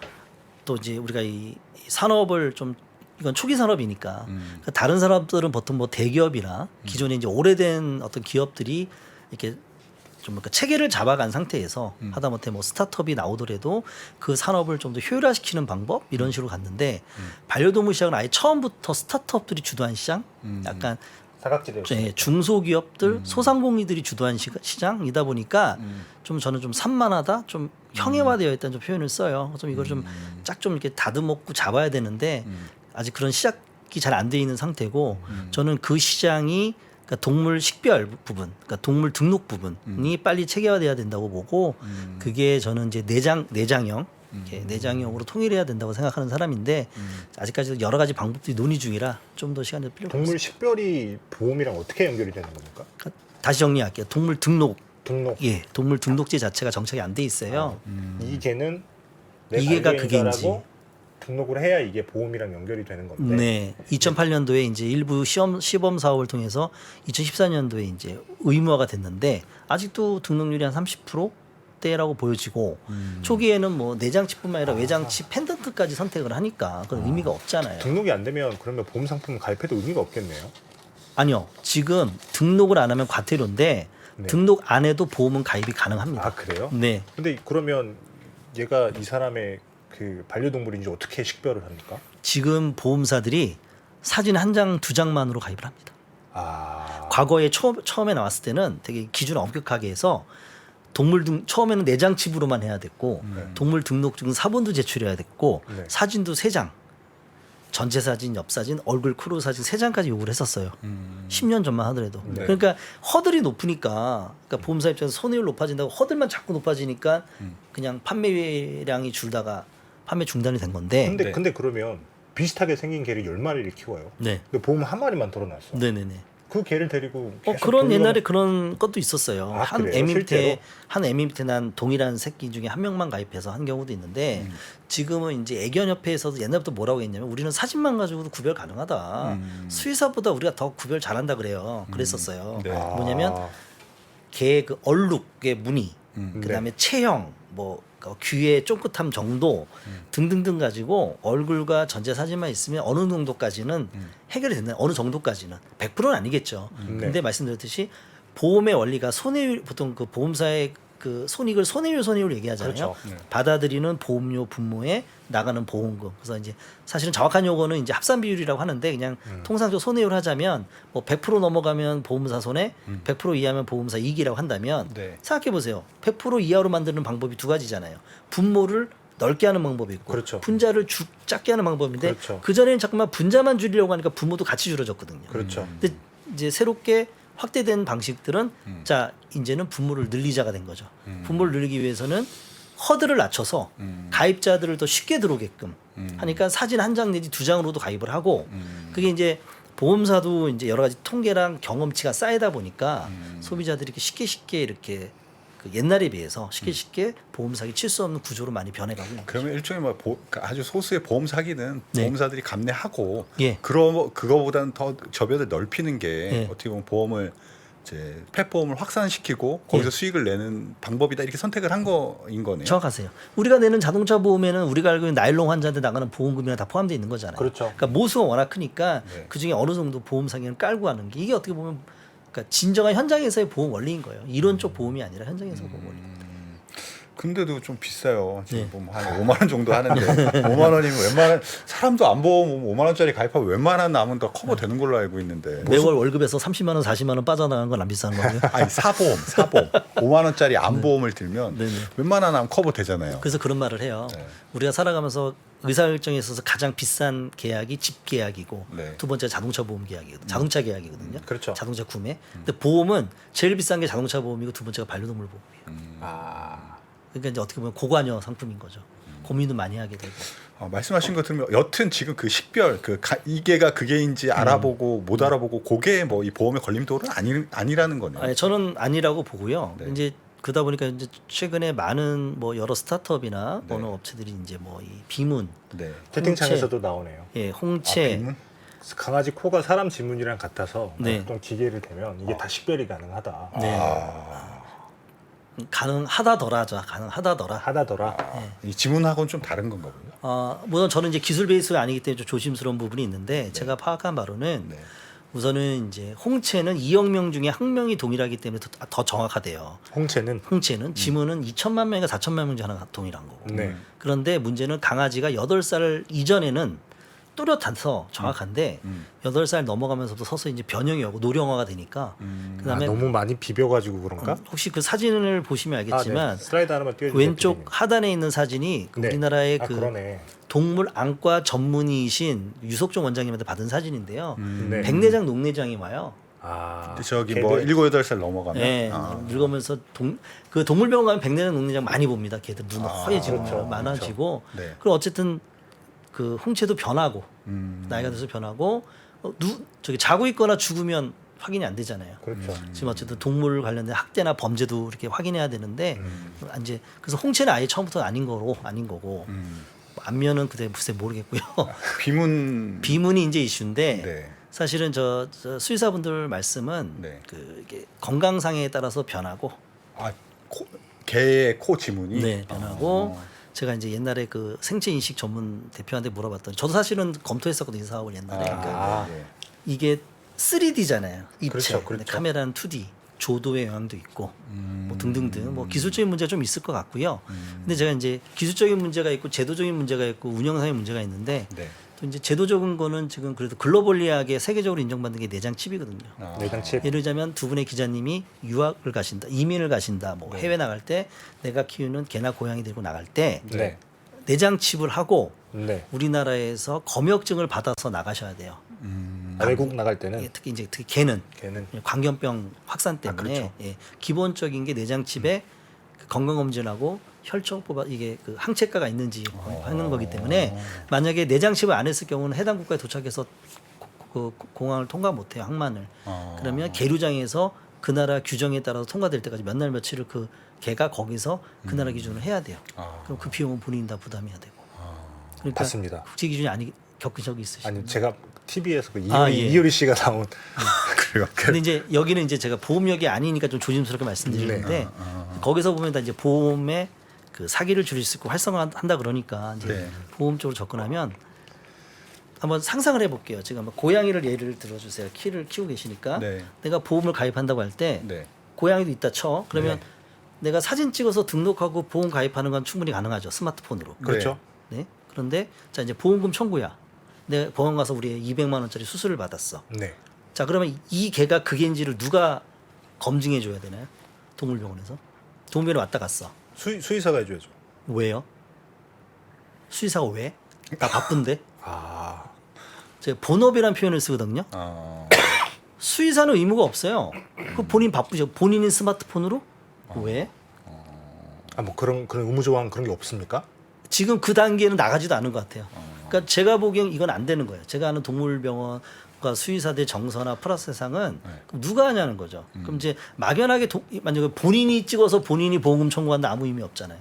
또 이제 우리가 이 산업을 좀 이건 초기 산업이니까 그러니까 다른 사람들은 보통 뭐 대기업이나 기존에 이제 오래된 어떤 기업들이 이렇게 좀 그러니까 체계를 잡아간 상태에서 하다못해 뭐 스타트업이 나오더라도 그 산업을 좀 더 효율화시키는 방법 이런 식으로 갔는데 반려동물 시장은 아예 처음부터 스타트업들이 주도한 시장, 약간 사각지대. 예, 중소기업들, 소상공인들이 주도한 시장이다 보니까 좀 저는 좀 산만하다, 좀 형해화되어 있다는 좀 표현을 써요. 좀 이걸 좀 짝 좀 이렇게 다듬었고 잡아야 되는데 아직 그런 시작이 잘 안 돼 있는 상태고 저는 그 시장이 그러니까 동물 식별 부분, 그러니까 동물 등록 부분이 빨리 체계화돼야 된다고 보고 그게 저는 이제 내장형 이렇게 내장형으로 통일해야 된다고 생각하는 사람인데 아직까지도 여러 가지 방법들이 논의 중이라 좀 더 시간이 필요할 것 동물 같습니다. 식별이 보험이랑 어떻게 연결이 되는 겁니까? 그러니까 다시 정리할게요. 동물 등록, 등록. 예, 동물 등록제 자체가 정착이 안 돼 있어요. 이 개는 내 이게가 반려인자라고 그게인지. 등록을 해야 이게 보험이랑 연결이 되는 건데. 네, 2008년도에 이제 일부 시범 사업을 통해서 2014년도에 이제 의무화가 됐는데 아직도 등록률이 한 30%대라고 보여지고 초기에는 뭐 내장치뿐만 아니라 외장치 펜던트까지 선택을 하니까 그건 의미가 없잖아요. 등록이 안 되면 그러면 보험 상품 가입해도 의미가 없겠네요. 아니요, 지금 등록을 안 하면 과태료인데 네. 등록 안 해도 보험은 가입이 가능합니다. 아 그래요? 네, 근데 그러면 얘가 이 사람의 그 반려동물인지 어떻게 식별을 합니까? 지금 보험사들이 사진 한 장, 두 장만으로 가입을 합니다. 아 과거에 처음에 나왔을 때는 되게 기준을 엄격하게 해서 처음에는 내장 칩으로만 해야 됐고 동물 등록증 사본도 제출해야 됐고 네. 사진도 3장, 전체 사진, 옆 사진, 얼굴 크루 사진 3장까지 요구를 했었어요. 10년 전만 하더라도. 네. 그러니까 허들이 높으니까 그러니까 보험사 입장에서 손해율 높아진다고 허들만 자꾸 높아지니까 그냥 판매량이 줄다가 판매 중단이 된 건데. 근데 그러면 비슷하게 생긴 개를 10마리를 키워요. 네. 근데 보험 한 마리만 덜어놨어. 네네네. 그 개를 데리고 계속 그런 돌려만- 옛날에 그런 것도 있었어요. 아, 한 그래요? 애미 실제로? 밑에 난 동일한 새끼 중에 한 명만 가입해서 한 경우도 있는데 지금은 이제 애견협회에서도 옛날부터 뭐라고 했냐면 우리는 사진만 가지고도 구별 가능하다. 수의사보다 우리가 더 구별 잘한다 그래요. 그랬었어요. 네. 뭐냐면 개 그 얼룩의 무늬, 그다음에 체형, 뭐 귀의 쫑긋함 정도 등등등 가지고 얼굴과 전체 사진만 있으면 어느 정도까지는 해결이 된다. 어느 정도까지는 100%는 아니겠죠. 근데 말씀드렸듯이 보험의 원리가 손해율 보통 그 보험사의 그 손익을 손해율 얘기하잖아요. 그렇죠. 받아들이는 보험료 분모에 나가는 보험금. 그래서 이제 사실은 정확한 용어는 이제 합산 비율이라고 하는데 그냥 통상적으로 손해율 하자면 뭐 100% 넘어가면 보험사 손해, 100% 이하면 보험사 이익이라고 한다면 네. 생각해 보세요. 100% 이하로 만드는 방법이 두 가지잖아요. 분모를 넓게 하는 방법이 있고 그렇죠. 분자를 작게 하는 방법인데 그렇죠. 그전에는 자꾸만 분자만 줄이려고 하니까 분모도 같이 줄어졌거든요. 그렇죠. 근데 이제 새롭게 확대된 방식들은 자 이제는 분모를 늘리자가 된 거죠. 분모를 늘리기 위해서는 허들을 낮춰서 가입자들을 더 쉽게 들어오게끔 하니까 사진 한 장 내지 2장으로도 가입을 하고 그게 이제 보험사도 이제 여러 가지 통계랑 경험치가 쌓이다 보니까 소비자들이 이렇게 쉽게 이렇게 그 옛날에 비해서 쉽게 보험 사기 칠 수 없는 구조로 많이 변해가고 있는 거죠. 그러면 일종의 뭐 아주 소수의 보험 사기는 네. 보험사들이 감내하고 예. 그거보다는 더 접연을 넓히는 게 예. 어떻게 보면 보험을 이제 펫보험을 확산시키고 거기서 예. 수익을 내는 방법이다 이렇게 선택을 한 거인 거네요. 정확하세요. 우리가 내는 자동차 보험에는 우리가 알고 있는 나일론 환자한테 나가는 보험금이랑 다 포함되어 있는 거잖아요. 그렇죠. 그러니까 모수가 워낙 크니까 네. 그 중에 어느 정도 보험 상인을 깔고 하는 게 이게 어떻게 보면 그러니까 진정한 현장에서의 보험 원리인 거예요. 이론적 보험이 아니라 현장에서 보험 원리. 근데도 좀 비싸요. 지금 네. 보면 한 5만 원 정도 하는데 5만 원이면 웬만한 사람도 안 보험 5만 원짜리 가입하면 웬만한 남은 다 커버 되는 걸로 알고 있는데. 매월 월급에서 30만 원, 40만 원 빠져나가는 건 안 비싼 거고요. 아니 사보험 5만 원짜리 암보험을 들면 네네. 웬만한 암 커버 되잖아요. 그래서 그런 말을 해요. 네. 우리가 살아가면서 의사결정에 있어서 가장 비싼 계약이 집 계약이고 네. 두 번째 자동차 보험 계약이거든요. 자동차 계약이거든요. 그렇죠. 자동차 구매. 근데 보험은 제일 비싼 게 자동차 보험이고 두 번째가 반려동물 보험이에요. 아, 그러니까 이제 어떻게 보면 고관여 상품인 거죠. 고민도 많이 하게 되고. 말씀하신 거 들으면 여튼 지금 그 식별 이게가 그게인지 알아보고 못 알아보고 그게 뭐 이 보험의 걸림돌은 아니라는 거네요. 아니, 저는 아니라고 보고요. 네. 이제 그러다 보니까 이제 최근에 많은 뭐 여러 스타트업이나 네. 어느 업체들이 이제 뭐 이 비문, 네. 채팅창에서도 나오네요. 예, 아, 홍채, 빈문? 강아지 코가 사람 지문이랑 같아서 네. 어떤 기계를 대면 이게 다 식별이 가능하다. 네. 가능하다더라죠. 가능하다더라. 하다더라. 이 지문하고는 좀 다른 건가 보요. 물론 저는 이제 기술 베이스가 아니기 때문에 좀 조심스러운 부분이 있는데 제가 파악한 바로는 네. 우선은 이제 홍채는 2억 명 중에 1명이 동일하기 때문에 더 정확하대요. 홍채는 홍채는 지문은 2천만 명에서 4천만 명 중에 하나가 동일한 거고. 네. 그런데 문제는 강아지가 8살 이전에는 또렷해서 정확한데 8살 넘어가면서부터 서서히 이제 변형이 오고 노령화가 되니까 그다음에 너무 많이 비벼가지고 그런가? 혹시 그 사진을 보시면 알겠지만 아, 네. 슬라이드 하나만 띄워주세요. 왼쪽 대표님. 하단에 있는 사진이 그 네. 우리나라의 아, 그 그러네. 동물 안과 전문의이신 유석종 원장님한테 받은 사진인데요. 네. 백내장 녹내장이 와요. 아, 근데 저기 걔들- 뭐 7, 8살 넘어가면 네, 늙으면서 그 동물병원 가면 백내장 녹내장 많이 봅니다. 걔들 눈 허해지고 그렇죠. 많아지고. 네. 그리고 어쨌든 그 홍채도 변하고 음. 나이가 들어서 변하고 저기 자고 있거나 죽으면 확인이 안 되잖아요. 그렇죠. 지금 어쨌든 동물 관련된 학대나 범죄도 이렇게 확인해야 되는데 이제 그래서 홍채는 아예 처음부터 아닌 거고 안면은 글쎄 모르겠고요. 비문 비문이 이제 이슈인데 네. 사실은 저 수의사분들 말씀은 네. 그 이게 건강상에 따라서 변하고 개의 코 지문이 네 변하고 제가 이제 옛날에 그 생체 인식 전문 대표한테 물어봤더니 저도 사실은 검토했었거든요 이 사업을 옛날에 그러니까 아. 네. 이게 3D잖아요 입체 그렇죠, 근데 그렇죠. 카메라는 2D 조도의 영향도 있고 뭐 등등등 뭐 기술적인 문제가 좀 있을 것 같고요. 근데 제가 이제 기술적인 문제가 있고 제도적인 문제가 있고 운영상의 문제가 있는데 네. 또 이제 제도적인 거는 지금 그래도 글로벌리하게 세계적으로 인정받는 게 내장 칩이거든요. 내장 칩. 예를 들자면 두 분의 기자님이 유학을 가신다, 이민을 가신다, 뭐 해외 나갈 때 내가 키우는 개나 고양이 들고 나갈 때 네. 내장 칩을 하고 네. 우리나라에서 검역증을 받아서 나가셔야 돼요. 외국 나갈 때는 예, 특히 개는 걔는 광견병 확산 때문에 그렇죠. 예, 기본적인 게 내장 칩에 그 건강검진하고 혈청 뽑아 이게 그 항체가가 있는지 하는 거기 때문에 만약에 내장 칩을 안 했을 경우는 해당 국가에 도착해서 그 공항을 통과 못해요 항만을. 그러면 계류장에서 그 나라 규정에 따라서 통과될 때까지 몇 날 며칠을 그 개가 거기서 그 나라 기준으로 해야 돼요. 그럼 그 비용은 본인이 다 부담해야 되고. 그러니까 봤습니다. 국제 기준이 아니 겪은 적이 있으시죠? 아니 제가 TV에서 그 아, 이효리, 예. 이효리 씨가 나온 그래요. 근데 이제 여기는 이제 제가 보험력이 아니니까 좀 조심스럽게 말씀드리는데 거기서 보면 다 이제 보험의 그 사기를 줄일 수 있고 활성화한다 그러니까 이제 네. 보험 쪽으로 접근하면 한번 상상을 해볼게요. 지금 한번 고양이를 예를 들어주세요. 키우고 계시니까 네. 내가 보험을 가입한다고 할 때 네. 고양이도 있다 쳐. 그러면 네. 내가 사진 찍어서 등록하고 보험 가입하는 건 충분히 가능하죠. 스마트폰으로. 그렇죠. 네. 그런데 자 이제 보험금 청구야. 내가 병원 가서 우리 200만 원짜리 수술을 받았어. 네. 자 그러면 이 개가 그게인지를 누가 검증해 줘야 되나요? 동물병원에서 동물병원에 왔다 갔어. 수의사가 해줘야죠. 왜요? 수의사가 왜? 나 바쁜데. 아, 제가 본업이라는 표현을 쓰거든요. 수의사는 의무가 없어요. 그 본인 바쁘죠. 본인이 스마트폰으로 왜? 뭐 그런 의무 조항 그런 게 없습니까? 지금 그 단계는 나가지도 않은 것 같아요. 그러니까 제가 보기엔 이건 안 되는 거예요. 제가 아는 동물병원과 수의사들 정서나 플러스 세상은 그럼 누가 하냐는 거죠. 그럼 이제 막연하게 만약에 본인이 찍어서 본인이 보험금 청구한다 아무 의미 없잖아요.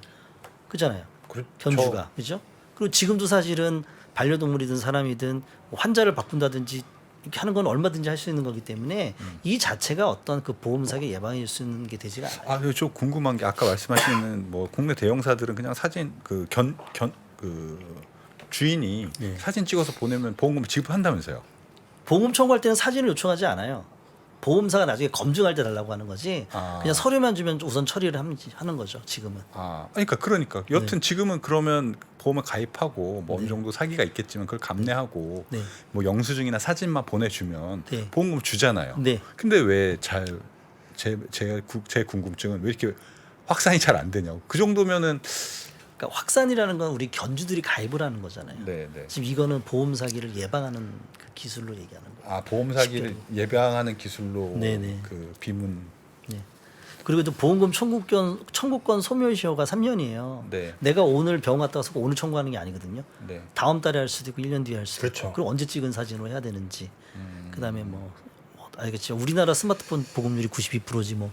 그렇잖아요. 그렇죠. 견주가 그죠? 그리고 지금도 사실은 반려동물이든 사람이든 뭐 환자를 바꾼다든지 이렇게 하는 건 얼마든지 할 수 있는 거기 때문에 이 자체가 어떤 그 보험 사기 예방일 수 있는 게 되지가 않아요. 아, 저 궁금한 게 아까 말씀하시는 뭐 국내 대형사들은 그냥 사진 그 주인이 네. 사진 찍어서 보내면 보험금 지급한다면서요? 보험 청구할 때는 사진을 요청하지 않아요. 보험사가 나중에 검증할 때 달라고 하는 거지. 아. 그냥 서류만 주면 우선 처리를 하는 거죠. 지금은. 아, 그러니까 여튼 지금은 그러면 보험을 가입하고 뭐 어느 네. 정도 사기가 있겠지만 그걸 감내하고 네. 뭐 영수증이나 사진만 보내주면 네. 보험금 주잖아요. 네. 근데 왜 제 궁금증은 왜 이렇게 확산이 잘 안 되냐고. 그 정도면은 그러니까 확산이라는 건 우리 견주들이 가입을 하는 거잖아요. 네, 네. 지금 이거는 보험 사기를 예방하는 그 기술로 얘기하는 거예요. 아, 보험 사기를 예방하는 기술로 네네. 그 비문. 네. 그리고 또 보험금 청구권 소멸시효가 3년이에요. 네. 내가 오늘 병원 갔다 와서 오늘 청구하는 게 아니거든요. 네. 다음 달에 할 수도 있고 1년 뒤에 할 수도 그렇죠. 있고. 그럼 언제 찍은 사진으로 해야 되는지. 그다음에 뭐 알겠죠. 우리나라 스마트폰 보급률이 92%지 뭐.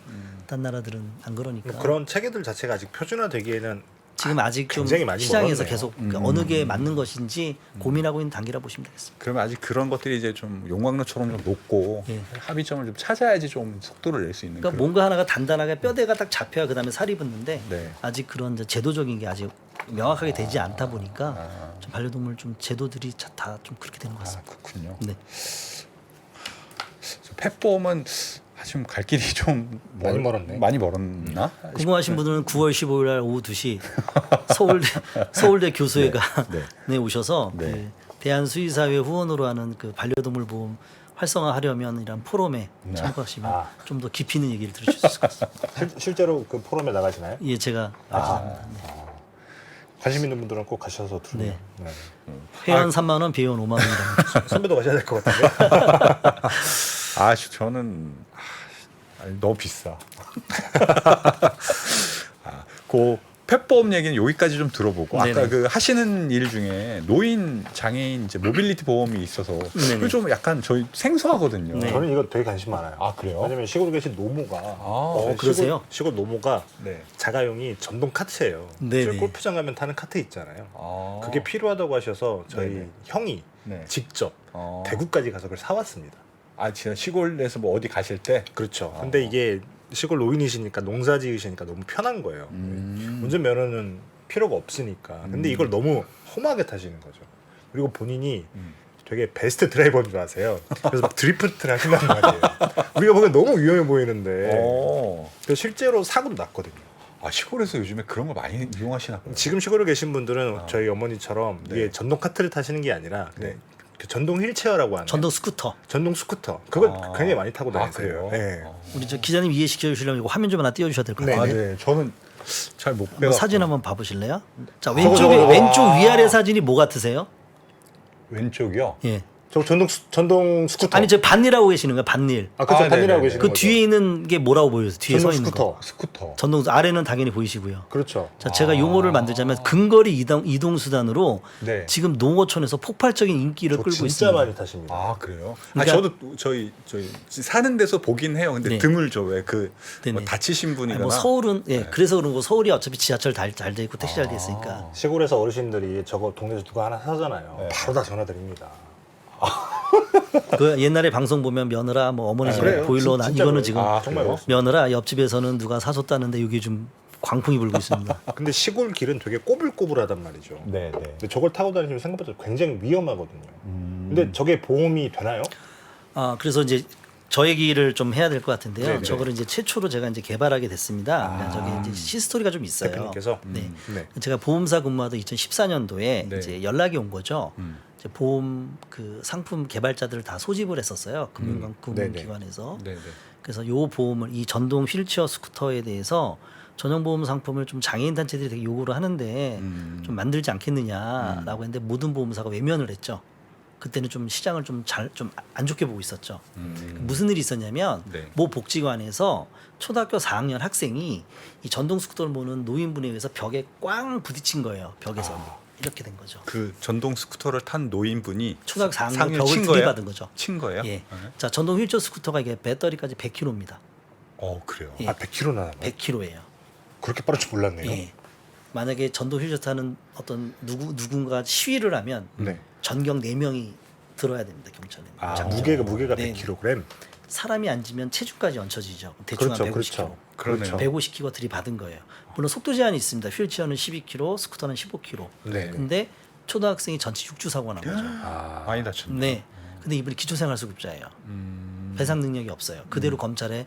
딴 나라들은 안 그러니까. 그런 체계들 자체가 아직 표준화되기에는 지금 아직 좀 굉장히 많이 시장에서 멀었네요. 계속 그 어느 게 맞는 것인지 고민하고 있는 단계라 보시면 되겠습니다. 그러면 아직 그런 것들이 이제 좀 용광로처럼 좀 높고 예. 합의점을 좀 찾아야지 좀 속도를 낼 수 있는. 그러니까 그런- 뭔가 하나가 단단하게 뼈대가 딱 잡혀야 그다음에 살이 붙는데 네. 아직 그런 이제 제도적인 게 아직 명확하게 되지 않다 보니까 좀 반려동물 좀 제도들이 다 좀 그렇게 되는 것 아, 같습니다. 그렇군요. 네. 저 펫보험은 지금 갈 길이 좀 많이 멀었네. 많이 멀었나? 궁금하신 분들은 9월 15일 날 오후 2시 서울대 교수회가 네. 네, 오셔서 네. 그 대한수의사회 후원으로 하는 그 반려동물 보험 활성화하려면 이란 포럼에 네. 참가하시면 아. 좀 더 깊이 있는 얘기를 들으실 수 있을 것 같습니다. 실제로 그 포럼에 나가시나요? 예, 제가 관심 있는 분들은 꼭 가셔서 들으면. 네. 네. 회원 3만 원, 비회원 5만 원이라는 선배도 가셔야 될 것 같은데. 저는 너무 비싸. 그 펫보험 얘기는 여기까지 좀 들어보고 네네. 아까 그 하시는 일 중에 노인 장애인 이제 모빌리티 보험이 있어서 네네. 그게 좀 약간 저희 생소하거든요. 네. 저는 이거 되게 관심 많아요. 아, 그래요? 왜냐면 시골에 계신 노모가 그러세요? 시골 노모가 네. 자가용이 전동 카트예요. 네네. 저희 골프장 가면 타는 카트 있잖아요. 아. 그게 필요하다고 하셔서 저희 네네. 형이 네. 직접 어. 대구까지 가서 그걸 사왔습니다. 진짜 시골에서 뭐 어디 가실 때 그렇죠. 근데 이게 시골 노인이시니까 농사 지으시니까 너무 편한 거예요. 운전면허는 필요가 없으니까. 근데 이걸 너무 험하게 타시는 거죠. 그리고 본인이 되게 베스트 드라이버인 줄 아세요. 그래서 막 드리프트를 하신단 말이에요. 우리가 보기엔 너무 위험해 보이는데 그래서 실제로 사고도 났거든요. 시골에서 요즘에 그런 거 많이 이용하시나 봐요. 지금 시골에 계신 분들은 저희 어머니처럼 네. 이게 전동 카트를 타시는 게 아니라 그냥 네. 그 전동 휠체어라고 하는 전동 스쿠터. 전동 스쿠터 그걸 아. 굉장히 많이 타고 아, 다니세요. 그래요? 네. 우리 저 기자님 이해시켜 주시려면 이거 화면 좀 하나 띄워 주셔야 될 것 네. 같아요. 네. 저는 잘 못 한번 빼고 사진 한번 봐 보실래요? 자, 저거. 왼쪽 위아래 사진이 뭐 같으세요? 왼쪽이요. 예. 저 전동 스쿠터. 아니 저 반일하고 계시는 거예요. 반일. 그렇죠. 아, 반일하고 네네네. 계시는 그 거죠. 뒤에 있는 게 뭐라고 보여요? 뒤에 서 전동 있는 거. 스쿠터. 전동 아래는 당연히 보이시고요. 그렇죠. 자, 제가 용어를 만들자면 근거리 이동 수단으로 네. 지금 농어촌에서 폭발적인 인기를 저 끌고 진짜 있습니다. 많이 타십니다. 그래요? 그러니까- 저도 저희 사는 데서 보긴 해요. 근데 네. 드물죠. 왜 그 네네. 뭐 다치신 아니, 분이거나. 뭐 서울은 그래서 그런 거 서울이 어차피 지하철 잘 돼 있고 택시 잘 돼 있으니까. 시골에서 어르신들이 저거 동네에서 누가 하나 사잖아요. 네. 바로 다 전화 드립니다. 그 옛날에 방송 보면 며느라 뭐 어머니 집에 그래요. 보일러 나 진짜로. 이거는 지금 정말 그래요? 며느라 옆집에서는 누가 사줬다는데 여기 좀 광풍이 불고 있습니다. 근데 시골 길은 되게 꼬불꼬불하단 말이죠. 네, 네. 근데 저걸 타고 다니시면 생각보다 굉장히 위험하거든요. 근데 저게 보험이 되나요? 그래서 이제 저 얘기를 좀 해야 될 것 같은데요. 네네. 저거를 이제 최초로 제가 이제 개발하게 됐습니다. 저기 이제 시스토리가 좀 있어요. 대표님께서? 네. 네. 제가 보험사 근무하던 2014년도에 네. 이제 연락이 온 거죠. 이제 보험 그 상품 개발자들을 다 소집을 했었어요. 금융기관에서. 네, 네. 그래서 요 보험을 이 전동 휠체어 스쿠터에 대해서 전용 보험 상품을 좀 장애인 단체들이 되게 요구를 하는데 좀 만들지 않겠느냐라고 했는데 모든 보험사가 외면을 했죠. 그때는 좀 시장을 좀 안 좋게 보고 있었죠. 무슨 일이 있었냐면 네. 모 복지관에서 초등학교 4학년 학생이 이 전동 스쿠터를 모는 노인분에 의해서 벽에 꽝 부딪힌 거예요. 벽에서 이렇게 된 거죠. 그 전동 스쿠터를 탄 노인분이 초등학교 4학년 상을 벽을 친 거예요? 들이받은 거죠. 친 거예요? 예. 네. 자, 전동 휠체어 스쿠터가 이게 배터리까지 100km입니다. 그래요. 예. 100km 나나요? 100km예요. 그렇게 빠를 줄 몰랐네요. 예. 만약에 전동 휠체어 타는 어떤 누군가 시위를 하면 네. 전경 4명이 들어야 됩니다 경찰에. 아, 장기적으로. 무게가 네. 100kg. 사람이 앉으면 체중까지 얹혀지죠. 대충 그렇죠, 한 150kg. 그렇죠. 그러네요. 150kg 들이받은 거예요. 물론 속도 제한이 있습니다. 휠체어는 12km, 스쿠터는 15km. 네. 근데 초등학생이 전체 6주 사고가 난 거죠. 아, 많이 다쳤네. 네. 근데 이분이 기초생활수급자예요. 배상 능력이 없어요. 그대로 검찰에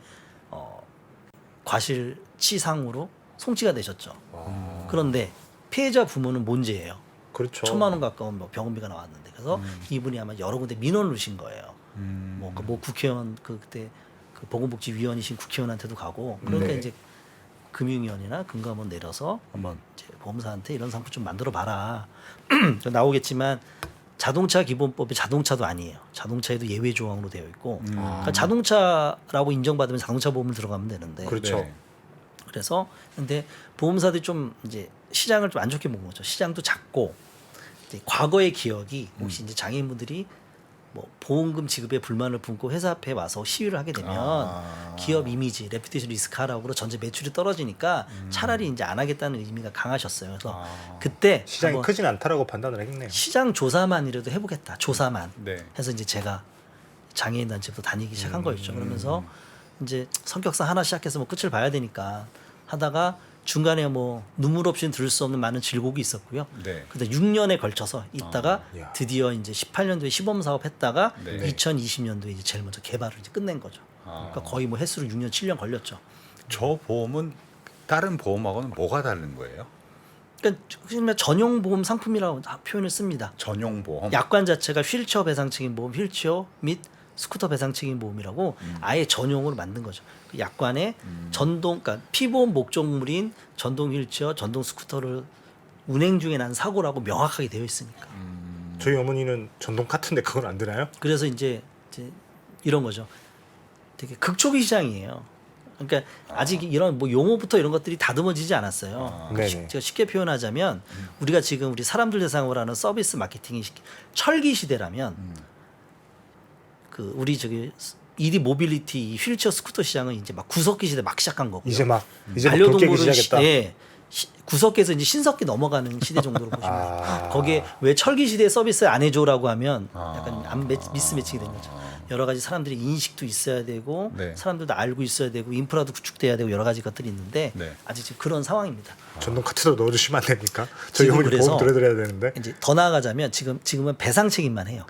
과실치상으로 송치가 되셨죠. 그런데 피해자 부모는 뭔죄예요? 그렇죠. 1,000만 원 가까운 뭐 병원비가 나왔는데 그래서 이분이 아마 여러 군데 민원을 넣으신 거예요. 뭐 국회의원 그때 그 보건복지위원이신 국회의원한테도 가고 그러니까 네. 이제 금융위원회나 금감원 내려서 한번 이제 보험사한테 이런 상품 좀 만들어 봐라. 나오겠지만 자동차 기본법이 자동차도 아니에요. 자동차에도 예외 조항으로 되어 있고 그러니까 자동차라고 인정받으면 자동차 보험을 들어가면 되는데 그렇죠. 네. 그래서 근데 보험사들이 좀 이제 시장을 좀 안 좋게 본 거죠. 시장도 작고 이제 과거의 기억이 혹시 이제 장애인분들이 뭐 보험금 지급에 불만을 품고 회사 앞에 와서 시위를 하게 되면 기업 이미지, 레퓨테이션 리스크하라고 전체 매출이 떨어지니까 차라리 이제 안 하겠다는 의미가 강하셨어요. 그래서 그때 시장이 한번 크진 않다라고 판단을 했네요. 시장 조사만이라도 해보겠다. 조사만 네. 해서 이제 제가 장애인 단체부터 다니기 시작한 거였죠. 그러면서 이제 성격상 하나 시작해서 뭐 끝을 봐야 되니까 하다가 중간에 뭐 눈물 없이는 들을 수 없는 많은 질곡이 있었고요. 네. 근데 6년에 걸쳐서 있다가 야. 드디어 이제 18년도에 시범 사업 했다가 네. 2020년도에 이제 제일 먼저 개발을 이제 끝낸 거죠. 그러니까 거의 뭐 횟수로 6년, 7년 걸렸죠. 저 보험은 다른 보험하고는 뭐가 다른 거예요? 그러니까 실제 전용 보험 상품이라고 다 표현을 씁니다. 전용 보험. 약관 자체가 휠체어 배상 책임 보험, 휠체어 및 스쿠터 배상 책임 보험이라고 아예 전용으로 만든 거죠. 그 약관에 전동, 그러니까 피보험 목적물인 전동 휠체어, 전동 스쿠터를 운행 중에 난 사고라고 명확하게 되어 있으니까. 저희 어머니는 전동 카트인데 그건 안 되나요? 그래서 이제 이런 거죠. 되게 극초기 시장이에요. 그러니까 아직 이런 뭐 용어부터 이런 것들이 다듬어지지 않았어요. 네네. 제가 쉽게 표현하자면 우리가 지금 우리 사람들 대상으로 하는 서비스 마케팅이 철기 시대라면 그 우리 저기 ED 모빌리티 이 휠체어 스쿠터 시장은 이제 막 구석기 시대 막 시작한 거고요. 이제 막 돌 깨기 시작했다. 구석기에서 이제 신석기 넘어가는 시대 정도로 보시면 아. 거기에 왜 철기 시대 서비스 안 해줘라고 하면 약간 미스매치게 된 거죠. 여러 가지 사람들이 인식도 있어야 되고 네. 사람들도 알고 있어야 되고 인프라도 구축돼야 되고 여러 가지 것들이 있는데 네. 아직 지금 그런 상황입니다. 전동 카트도 넣어주시면 안 됩니까? 저희 지금 어머니 그래서 보험 들어드려야 되는데. 이제 더 나아가자면 지금은 배상 책임만 해요.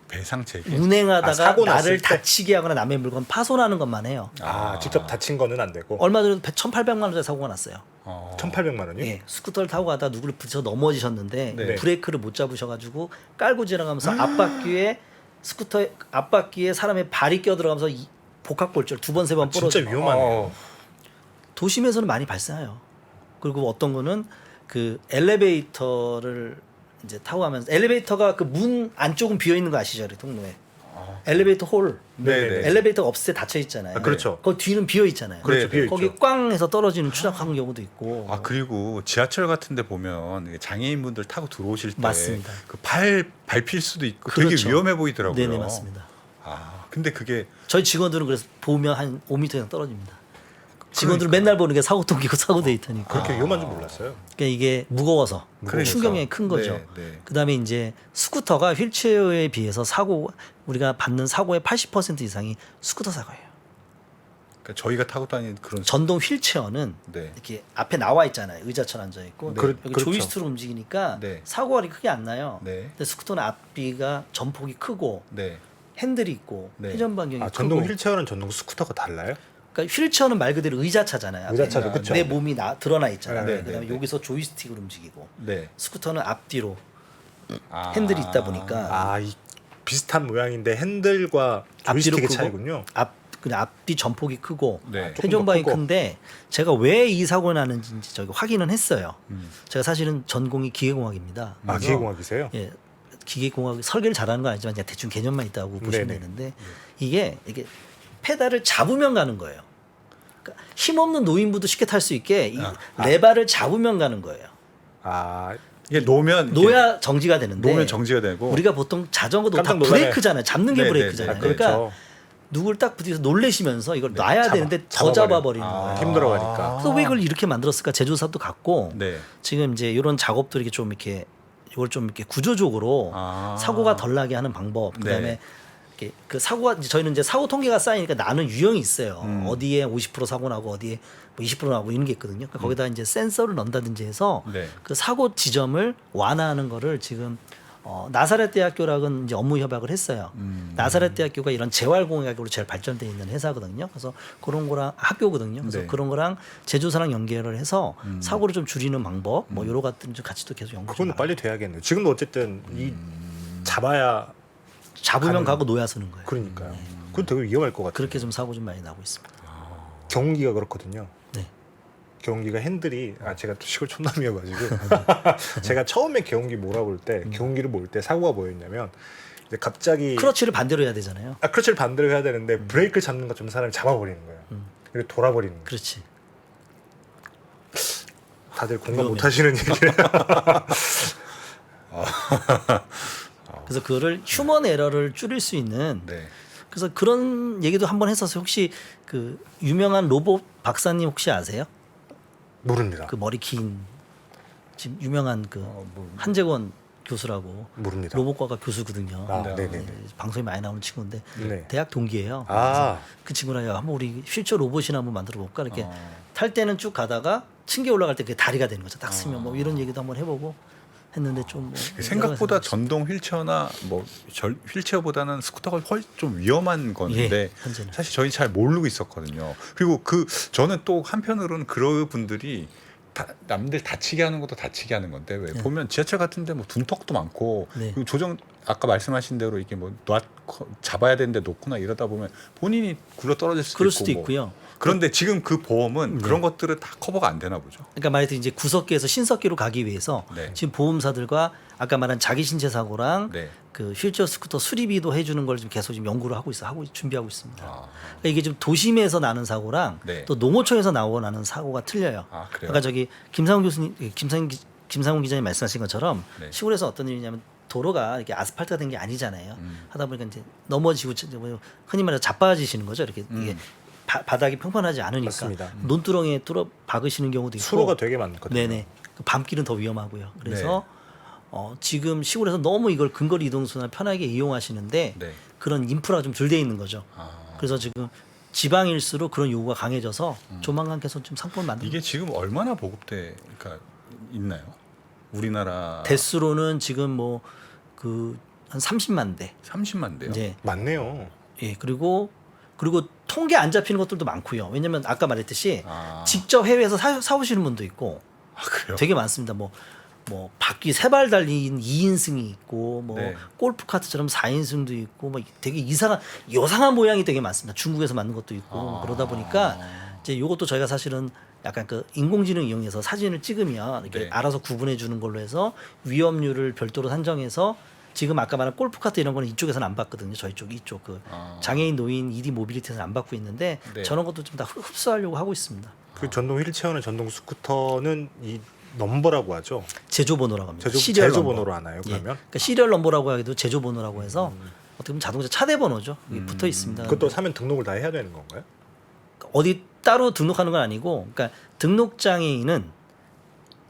배상 책임. 운행하다가 사고 났을 나를 때? 다치게 하거나 남의 물건 파손하는 것만 해요. 아, 직접 다친 거는 안 되고. 얼마 전에 1,800만 원짜리 사고가 났어요. 1,800만 원이요? 예, 스쿠터를 타고 가다가 누구를 부딪혀 넘어지셨는데 네. 브레이크를 못 잡으셔가지고 깔고 지나가면서 앞바퀴에 스쿠터 앞바퀴에 사람의 발이 껴들어가면서 복합골절 2번 3번 진짜 부러져. 위험하네요. 도심에서는 많이 발생해요. 그리고 어떤 거는 그 엘리베이터를 이제 타고 가면서 엘리베이터가 그 문 안쪽은 비어 있는 거 아시죠, 우리 통로에? 엘리베이터 홀. 네네. 엘리베이터가 없을 때 닫혀 있잖아요. 아, 그렇죠. 거기 뒤는 비어 있잖아요. 그렇죠, 네, 비어 거기 있죠. 꽝 해서 떨어지는 추락한 경우도 있고. 아 그리고 지하철 같은데 보면 이게 장애인분들 타고 들어오실 때 맞습니다. 그 발 밟힐 수도 있고 그렇죠. 되게 위험해 보이더라고요. 네네 맞습니다. 아 근데 그게 저희 직원들은 그래서 보면 한 5m 이상 떨어집니다. 직원들 은 맨날 보는 게 사고 통기고 사고 데이터니까. 그렇게 위험한 줄 몰랐어요. 그러니까 이게 무거워서 그러니까. 충격이 큰 거죠. 네, 네. 그다음에 이제 스쿠터가 휠체어에 비해서 우리가 받는 사고의 80% 이상이 스쿠터 사고예요. 그러니까 저희가 타고 다니는 그런 전동 휠체어는 네. 이렇게 앞에 나와 있잖아요. 의자처럼 앉아 있고 네. 여기 그렇죠. 조이스트로 움직이니까 네. 사고가 그렇게 크게 안 나요. 네. 근데 스쿠터는 앞뒤가 전폭이 크고 네. 핸들이 있고 네. 회전 반경이 아, 크고 전동 휠체어는 전동 스쿠터가 달라요? 그러니까 휠체어는 말 그대로 의자차잖아요. 앞에. 의자차죠, 그쵸? 내 몸이 드러나 있잖아요. 네, 네, 그다음에 네. 여기서 조이스틱으로 움직이고 네. 스쿠터는 앞뒤로 아. 핸들이 있다 보니까 아, 이 비슷한 모양인데 핸들과 앞뒤로 조이스틱의 크고 차이군요. 그냥 앞뒤 전폭이 크고 네. 조금 회전 더 반경이 크고. 큰데 제가 왜 이 사고 나는지 저기 확인은 했어요. 제가 사실은 전공이 기계공학입니다. 아, 그래서 기계공학이세요? 예, 기계공학 설계를 잘하는 건 아니지만 그냥 대충 개념만 있다고 보시면 네네. 되는데 이게 페달을 잡으면 가는 거예요. 그러니까 힘없는 노인부도 쉽게 탈 수 있게 이 레바를 잡으면 가는 거예요. 아, 이게 놓으면 놓야 정지가 되는데 놓으면 정지가 되고 우리가 보통 자전거도 다 깜짝 놀라네. 브레이크잖아요. 잡는 게 네, 브레이크잖아요. 네, 네. 그러니까 그렇죠. 누굴 딱 부딪혀서 놀래시면서 이걸 놔야 되는데 더 잡아버려. 잡아버리는 아. 거예요. 힘들어가니까. 그래서 왜 이걸 이렇게 만들었을까 제조사도 갔고 네. 지금 이제 이런 작업들이 좀 이렇게 이걸 좀 이렇게 구조적으로 사고가 덜 나게 하는 방법. 그다음에 네. 이렇게 그 사고가 저희는 이제 사고 통계가 쌓이니까 나는 유형이 있어요. 어디에 50% 사고 나고 어디에 뭐 20% 나고 이런 게 있거든요. 그러니까 거기다 이제 센서를 넣는다든지 해서 네. 그 사고 지점을 완화하는 거를 지금 나사렛 대학교랑은 이제 업무 협약을 했어요. 나사렛 대학교가 이런 재활공학으로 제일 발전돼 있는 회사거든요. 그래서 그런 거랑 학교거든요. 그래서 네. 그런 거랑 제조사랑 연계를 해서 사고를 좀 줄이는 방법, 뭐 여러 같은 좀 같이 또 계속 연구. 그건 빨리 돼야겠네요. 지금도 어쨌든 이 잡아야 잡으면 가고 노야 서는 거예요. 그러니까요. 그건 되게 위험할 것 같아요. 그렇게 좀 사고 좀 많이 나고 있습니다. 경운기가 그렇거든요. 네. 경운기가 핸들이 제가 또 시골 촌남이어가지고 제가 처음에 경운기 몰아 볼 때 경운기를 몰 때 사고가 뭐였냐면 이제 갑자기 크러치를 반대로 해야 되잖아요. 크러치를 반대로 해야 되는데 브레이크를 잡는 것처럼 사람이 잡아버리는 거예요. 그리고 돌아버리는 거예요. 그렇지. 다들 공감 위험해. 못하시는 얘기를 그래서 그거를 휴먼 에러를 줄일 수 있는 네. 그래서 그런 얘기도 한번 했었어요. 혹시 그 유명한 로봇 박사님 혹시 아세요? 모릅니다. 그 머리 긴 지금 유명한 그 뭐, 한재권 교수라고 모릅니다. 로봇과가 교수거든요. 아, 네. 네네네. 방송에 많이 나오는 친구인데 네. 대학 동기예요. 아. 그래서 그 친구랑 야, 한번 우리 휠체어 로봇이나 한번 만들어 볼까 이렇게 탈 때는 쭉 가다가 층계 올라갈 때 그게 다리가 되는 거죠. 딱 쓰면 뭐 이런 얘기도 한번 해보고 했는데 좀뭐 생각보다 전동 휠체어나 뭐 휠체어보다는 스쿠터가 훨씬 좀 위험한 건데 예, 현재는. 사실 저희 잘 모르고 있었거든요. 그리고 저는 또 한편으로는 그런 분들이 남들 다치게 하는 것도 다치게 하는 건데 왜 네. 보면 지하철 같은데 뭐 둔턱도 많고 네. 그리고 아까 말씀하신 대로 이게 뭐 잡아야 되는데 놓거나 이러다 보면 본인이 굴러 떨어질 수도 그럴 있고 수도 뭐. 있고요. 그런데 지금 그 보험은 그런 것들은 다 커버가 안 되나 보죠. 그러니까 말하자면 이제 구석기에서 신석기로 가기 위해서 네. 지금 보험사들과 아까 말한 자기 신체 사고랑 네. 그 휠체어 스쿠터 수리비도 해주는 걸 지금 계속 지금 연구를 하고 준비하고 있습니다. 아, 그러니까 이게 좀 도심에서 나는 사고랑 네. 또 농어촌에서 나는 사고가 틀려요. 아, 그래요? 아까 저기 김상훈 교수님, 김상훈 기자님 말씀하신 것처럼 네. 시골에서 어떤 일이냐면 도로가 이렇게 아스팔트가 된 게 아니잖아요. 하다 보니까 이제 넘어지고 흔히 말해서 자빠지시는 거죠. 이렇게 이게 바닥이 평평하지 않으니까 맞습니다. 논두렁에 뚫어 박으시는 경우도 있고. 수로가 되게 많거든요. 네네. 그 밤길은 더 위험하고요. 그래서 지금 시골에서 너무 이걸 근거리 이동수나 편하게 이용하시는데 네. 그런 인프라가 좀 덜 돼 있는 거죠. 아. 그래서 지금 지방일수록 그런 요구가 강해져서 조만간 계속 좀 상품을 만들고 이게 지금 얼마나 보급대가 있나요? 우리나라 대수로는 지금 뭐 그 한 30만 대. 30만 대요. 이제 많네요. 예 그리고 통계 안 잡히는 것들도 많고요. 왜냐면 아까 말했듯이 아. 직접 해외에서 사오시는 분도 있고 아, 그래요? 되게 많습니다. 뭐 바퀴 3발 달린 2인승이 있고 뭐 네. 골프 카트처럼 4인승도 있고 뭐 되게 요상한 모양이 되게 많습니다. 중국에서 만든 것도 있고 그러다 보니까 이제 이것도 저희가 사실은 약간 그 인공지능 이용해서 사진을 찍으면 이렇게 네. 알아서 구분해 주는 걸로 해서 위험률을 별도로 산정해서 지금 아까 말한 골프 카트 이런 거는 이쪽에서는 안 받거든요. 저희 이쪽 그 장애인 노인 ED 모빌리티에서는 안 받고 있는데 네. 저런 것도 좀 다 흡수하려고 하고 있습니다. 그 전동 휠체어는 전동 스쿠터는 이 넘버라고 하죠. 제조 번호라고 합니다. 제조 시리얼 넘버. 번호로 하나요? 예. 그러면 그러니까 시리얼 넘버라고 하기도 제조 번호라고 해서 어떻게 보면 자동차 차대 번호죠. 이게 붙어 있습니다. 그것도 사면 등록을 다 해야 되는 건가요? 어디 따로 등록하는 건 아니고, 그러니까 등록 장애인은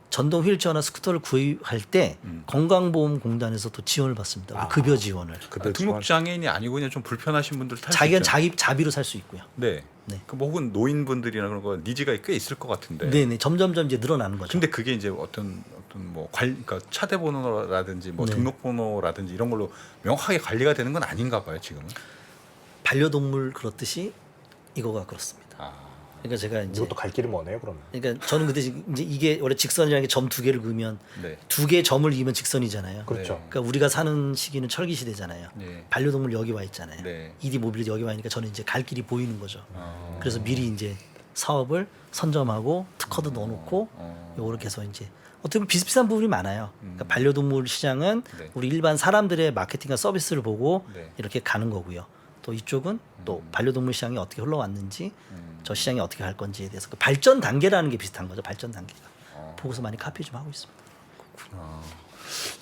전동 휠체어나 스쿠터를 구입할 때 건강보험공단에서 또 지원을 받습니다. 급여 지원을. 등록 장애인이 아니고 그냥 좀 불편하신 분들 탈 수 자기가 있잖아요. 자비로 살 수 있고요. 네. 네. 뭐 혹은 노인분들이나 그런 거 니즈가 꽤 있을 것 같은데. 네네. 점점점 이제 늘어나는 거죠. 근데 그게 이제 어떤 뭐 그러니까 차대 번호라든지 뭐 네. 등록 번호라든지 이런 걸로 명확하게 관리가 되는 건 아닌가 봐요, 지금은. 반려동물 그렇듯이 이거가 그렇습니다. 아. 그러니까 제가 이제 이것도 갈 길이 머네요, 그러면. 그러니까 저는 근데 이제 이게 원래 직선이라는 게 점 2개를 그으면 네. 2개 점을 이으면 직선이잖아요. 그렇죠. 그러니까 우리가 사는 시기는 철기 시대잖아요. 네. 반려동물 여기 와 있잖아요. 네. ED 모빌리티 여기 와 있으니까 저는 이제 갈 길이 보이는 거죠. 아. 그래서 미리 이제 사업을 선점하고 특허도 넣어놓고 요거를 계속 이제 어떻게 보면 비슷비슷한 부분이 많아요. 그러니까 반려동물 시장은 네. 우리 일반 사람들의 마케팅과 서비스를 보고 네. 이렇게 가는 거고요. 또 이쪽은 또 반려동물 시장이 어떻게 흘러왔는지 저 시장이 어떻게 갈 건지에 대해서 그 발전 단계라는 게 비슷한 거죠. 발전 단계가. 보고서 많이 카피 좀 하고 있습니다.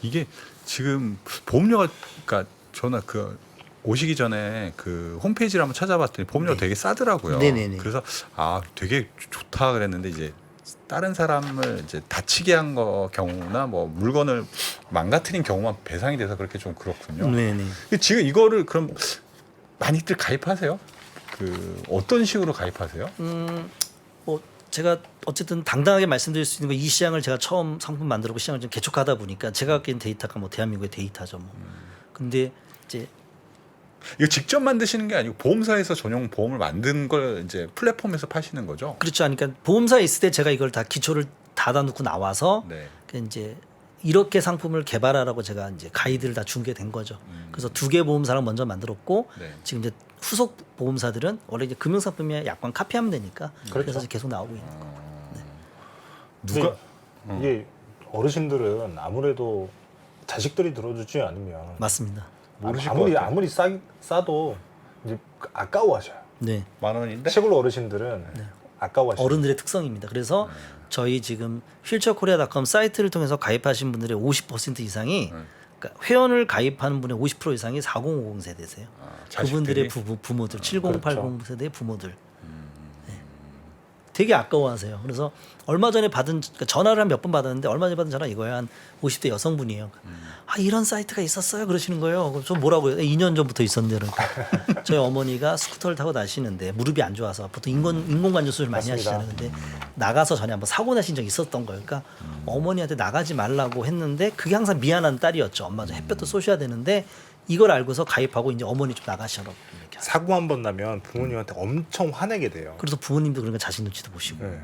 이게 지금 보험료가 그러니까 저는 그 오시기 전에 그 홈페이지를 한번 찾아봤더니 보험료가 네. 되게 싸더라고요. 네네네. 그래서 되게 좋다 그랬는데 이제 다른 사람을 이제 다치게 한 거 경우나 뭐 물건을 망가뜨린 경우만 배상이 돼서 그렇게 좀 그렇군요. 네네. 지금 이거를 그럼 많이들 가입하세요? 그 어떤 식으로 가입하세요? 뭐 제가 어쨌든 당당하게 말씀드릴 수 있는 거 이 시장을 제가 처음 상품 만들고 시장을 좀 개척하다 보니까 제가 갖고 있는 데이터가 뭐 대한민국의 데이터죠. 뭐. 근데 이제 이거 직접 만드시는 게 아니고 보험사에서 전용 보험을 만든 걸 이제 플랫폼에서 파시는 거죠? 그렇죠. 그러니까 보험사에 있을 때 제가 이걸 다 기초를 닫아놓고 나와서 네. 그 이제 이렇게 상품을 개발하라고 제가 이제 가이드를 다 준 게 된 거죠. 그래서 2개 보험사를 먼저 만들었고 네. 지금 이제 후속 보험사들은 원래 이제 금융상품이야 약관 카피하면 되니까 그렇죠. 그래서 계속 나오고 있는 거예요. 누가 이게 어르신들은 아무래도 자식들이 들어주지 않으면 맞습니다. 모르실 것 같아요. 아무리 싸도 이제 아까워하셔요. 네. 10,000원인데? 시골 어르신들은 아까워하셔요. 어른들의 특성입니다. 그래서 저희 지금 휠체어코리아닷컴 사이트를 통해서 가입하신 분들의 50% 이상이 그러니까 회원을 가입하는 분의 50% 이상이 4050 세대세요. 그분들의 부모들, 7080 세대의 부모들. 네. 되게 아까워하세요. 그래서 얼마 전에 받은 그러니까 전화를 한 몇 번 받았는데 얼마 전에 받은 전화 이거예요. 한 50대 여성분이에요. 아 이런 사이트가 있었어요. 그러시는 거예요. 그럼 저 뭐라고요? 2년 전부터 있었는데 그러니까 저희 어머니가 스쿠터를 타고 다니시는데 무릎이 안 좋아서 보통 인공관절 수술 많이 맞습니다. 하시잖아요. 근데 나가서 전에 한번 사고 나신 적이 있었던 거예요. 그러니까 어머니한테 나가지 말라고 했는데 그게 항상 미안한 딸이었죠. 엄마 좀 햇볕도 쏘셔야 되는데 이걸 알고서 가입하고 이제 어머니 좀 나가시라고 이렇게 하세요. 사고 한 번 나면 부모님한테 엄청 화내게 돼요. 그래서 부모님도 그러니까 자식 눈치도 보시고. 네.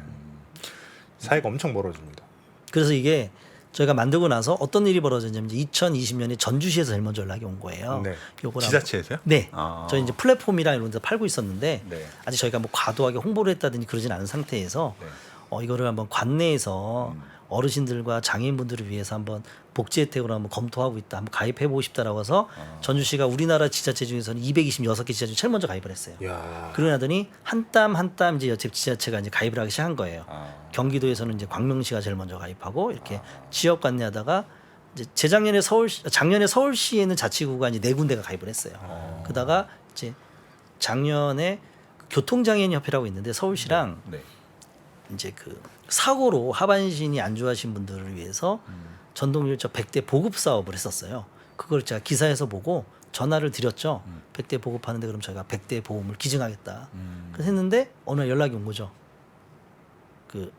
사이가 엄청 멀어집니다. 그래서 이게 저희가 만들고 나서 어떤 일이 벌어졌냐면 2020년에 전주시에서 제일 먼저 연락이 온 거예요. 네. 요거랑 지자체에서요? 네. 아. 저희 이제 플랫폼이랑 이런 데 팔고 있었는데 네. 아직 저희가 뭐 과도하게 홍보를 했다든지 그러진 않은 상태에서 네. 이거를 한번 관내에서 어르신들과 장애인분들을 위해서 한번 복지 혜택으로 한번 검토하고 있다. 한번 가입해 보고 싶다라고 해서 전주시가 우리나라 지자체 중에서는 226개 지자체 중 제일 먼저 가입을 했어요. 이야. 그러고 나더니 한 땀 한 땀 이제 옆집 지자체가 이제 가입을 하기 시작한 거예요. 경기도에서는 이제 광명시가 제일 먼저 가입하고 이렇게 지역 관내하다가 이제 재작년에 작년에 서울시에는 자치구가 이제 4군데가 가입을 했어요. 그러다가 이제 작년에 교통장애인 협회라고 있는데 서울시랑 네. 이제 그 사고로 하반신이 안 좋아하신 분들을 위해서 전동휠체어 100대 보급 사업을 했었어요. 그걸 제가 기사에서 보고 전화를 드렸죠. 100대 보급하는데 그럼 저희가 100대 보험을 기증하겠다. 그래서 했는데 어느 날 연락이 온 거죠. 그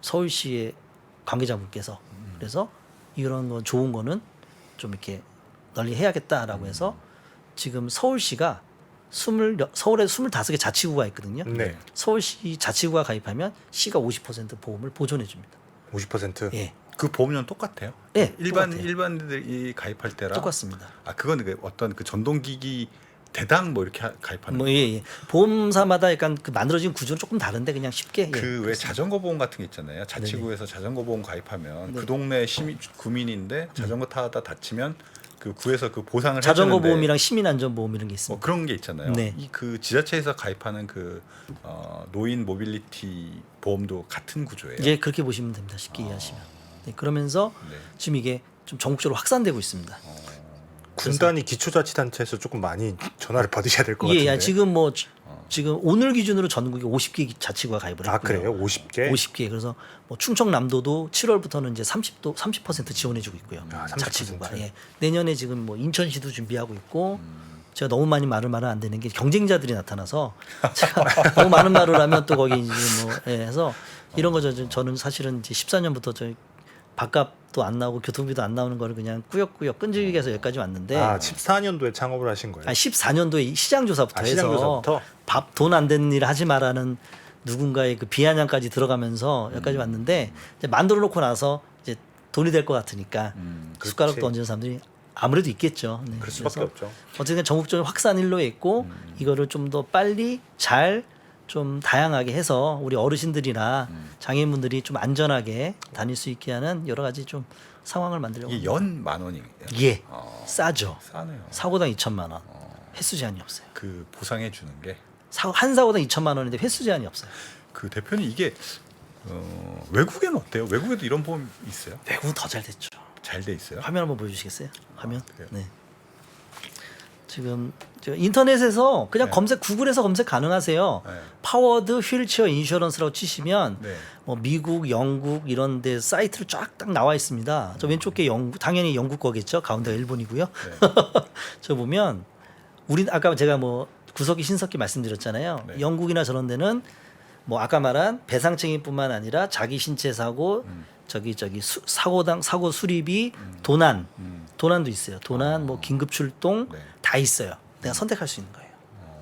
서울시의 관계자분께서 그래서 이런 건 좋은 거는 좀 이렇게 널리 해야겠다라고 해서 지금 서울시가 서울에 25개 자치구가 있거든요. 네. 서울시 자치구가 가입하면 시가 50% 보험을 보존해 줍니다. 50%. 예. 그 보험료는 똑같아요? 네, 일반 똑같아요. 일반들이 가입할 때랑 똑같습니다. 아 그건 그 어떤 그 전동기기 대당 뭐 이렇게 가입하는 뭐 예. 보험사마다 약간 그 만들어진 구조는 조금 다른데 그냥 쉽게 예. 그 왜 자전거 보험 같은 게 있잖아요. 자치구에서 자전거 보험 가입하면 네. 그 동네 구민인데 자전거 타다 다치면 그 구에서 그 보상을 자전거 해주는데 보험이랑 시민 안전 보험 이런 게 뭐 있습니다. 그런 게 있잖아요. 네. 이 그 지자체에서 가입하는 그 노인 모빌리티 보험도 같은 구조예요. 이제 그렇게 보시면 됩니다. 쉽게 이해하시면. 네, 그러면서 네. 지금 이게 좀 전국적으로 확산되고 있습니다. 군단위 기초자치단체에서 조금 많이 전화를 받으셔야 될 것 예, 같은데. 예, 지금 뭐 지금 오늘 기준으로 전국에 50개 자치구가 가입을 했고요. 아 그래요? 50개? 50개. 그래서 뭐 충청남도도 7월부터는 이제 30% 지원해주고 있고요. 아, 30%. 자치구가. 예. 내년에 지금 뭐 인천시도 준비하고 있고. 제가 너무 많이 말을 안 되는 게 경쟁자들이 나타나서 제가 너무 많은 말을 하면 또 거기 이제 뭐 예, 해서 이런 거죠. 저는 사실은 이제 14년부터 저희 밥값도 안 나오고 교통비도 안 나오는 거를 그냥 꾸역꾸역 끈질기게 해서 여기까지 왔는데 아 14년도에 창업을 하신 거예요? 14년도에 시장조사부터 아, 해서 시장조사부터? 밥 돈 안 되는 일 하지 마라는 누군가의 그 비아냥까지 들어가면서 여기까지 왔는데 이제 만들어 놓고 나서 이제 돈이 될 것 같으니까 그렇지. 숟가락도 얹는 사람들이 아무래도 있겠죠. 네. 그럴 수밖에 그래서 없죠. 어쨌든 전국적인 확산 일로에 있고 이거를 좀 더 빨리 잘 좀 다양하게 해서 우리 어르신들이나 장애인분들이 좀 안전하게 다닐 수 있게 하는 여러 가지 좀 상황을 만들려고 이게 연 10,000원이에요. 예. 싸죠. 싸네요. 사고당 2천만 원. 횟수 제한이 없어요. 그 보상해 주는 게 그 한 사고당 2천만 원인데 횟수 제한이 없어요. 대표님 이게 외국에는 어때요? 외국에도 이런 보험 있어요? 외국은 더 잘 됐죠. 잘 돼 있어요? 화면 한번 보여주시겠어요? 화면. 그래요? 네. 지금 저 인터넷에서 그냥 네. 검색 구글에서 검색 가능하세요. 네. 파워드 휠체어 인슈런스라고 치시면 네. 뭐 미국, 영국 이런 데 사이트로 쫙 딱 나와 있습니다. 저 왼쪽 게 영국, 당연히 영국 거겠죠. 가운데가 일본이고요. 네. 저 보면 우리 아까 제가 뭐 구석기 신석기 말씀드렸잖아요. 네. 영국이나 저런 데는 뭐 아까 말한 배상책임뿐만 아니라 자기 신체 사고 사고 수리비 도난 도난도 있어요. 도난 뭐 긴급 출동 네. 다 있어요. 내가 선택할 수 있는 거예요.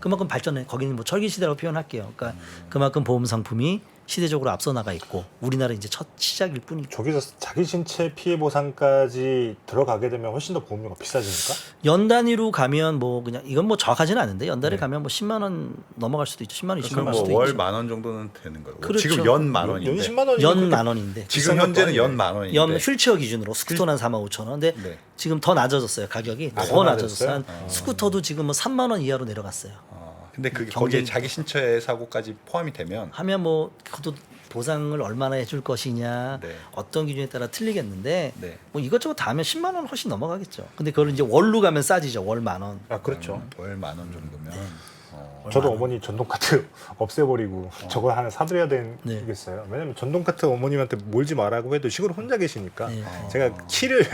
그만큼 발전해. 거기는 뭐 철기 시대라고 표현할게요. 그러니까 그만큼 보험 상품이 시대적으로 앞서 나가 있고 우리나라 이제 첫 시작일 뿐이고. 저기서 자기 신체 피해 보상까지 들어가게 되면 훨씬 더 보험료가 비싸지니까? 연 단위로 가면 뭐 그냥 이건 뭐 정확하지는 않은데 연달에 네. 가면 뭐 10만 원 넘어갈 수도 있죠. 10만 원, 20만 그럼 원 수도 뭐월 있죠. 10,000원 정도는 되는 거예요. 그렇죠. 지금 연 10,000원인데. 연 10만 원이면 연 만 원인데 지금 비싼 현재는 것도 연 10,000원인데. 연 휠체어 기준으로 스쿠터는 45,000원. 근데 네. 지금 더 낮아졌어요. 가격이 아, 더 더 낮아졌어요. 낮았어요? 한 스쿠터도 지금 뭐 3만 원 이하로 내려갔어요. 근데 그게 경쟁- 거기에 자기 신체 사고까지 포함이 되면 하면 뭐 그것도 보상을 얼마나 해줄 것이냐 네. 어떤 기준에 따라 틀리겠는데 네. 뭐 이것저것 다 하면 10만 원 훨씬 넘어가겠죠. 근데 그걸 이제 월로 가면 싸지죠. 월 10,000원. 아 그렇죠. 월 10,000원 정도면 저도 어머니 전동 카트 없애버리고 저걸 하나 사드려야 네. 되겠어요. 왜냐면 전동 카트 어머님한테 몰지 말라고 해도 시골 혼자 계시니까 네. 제가 키를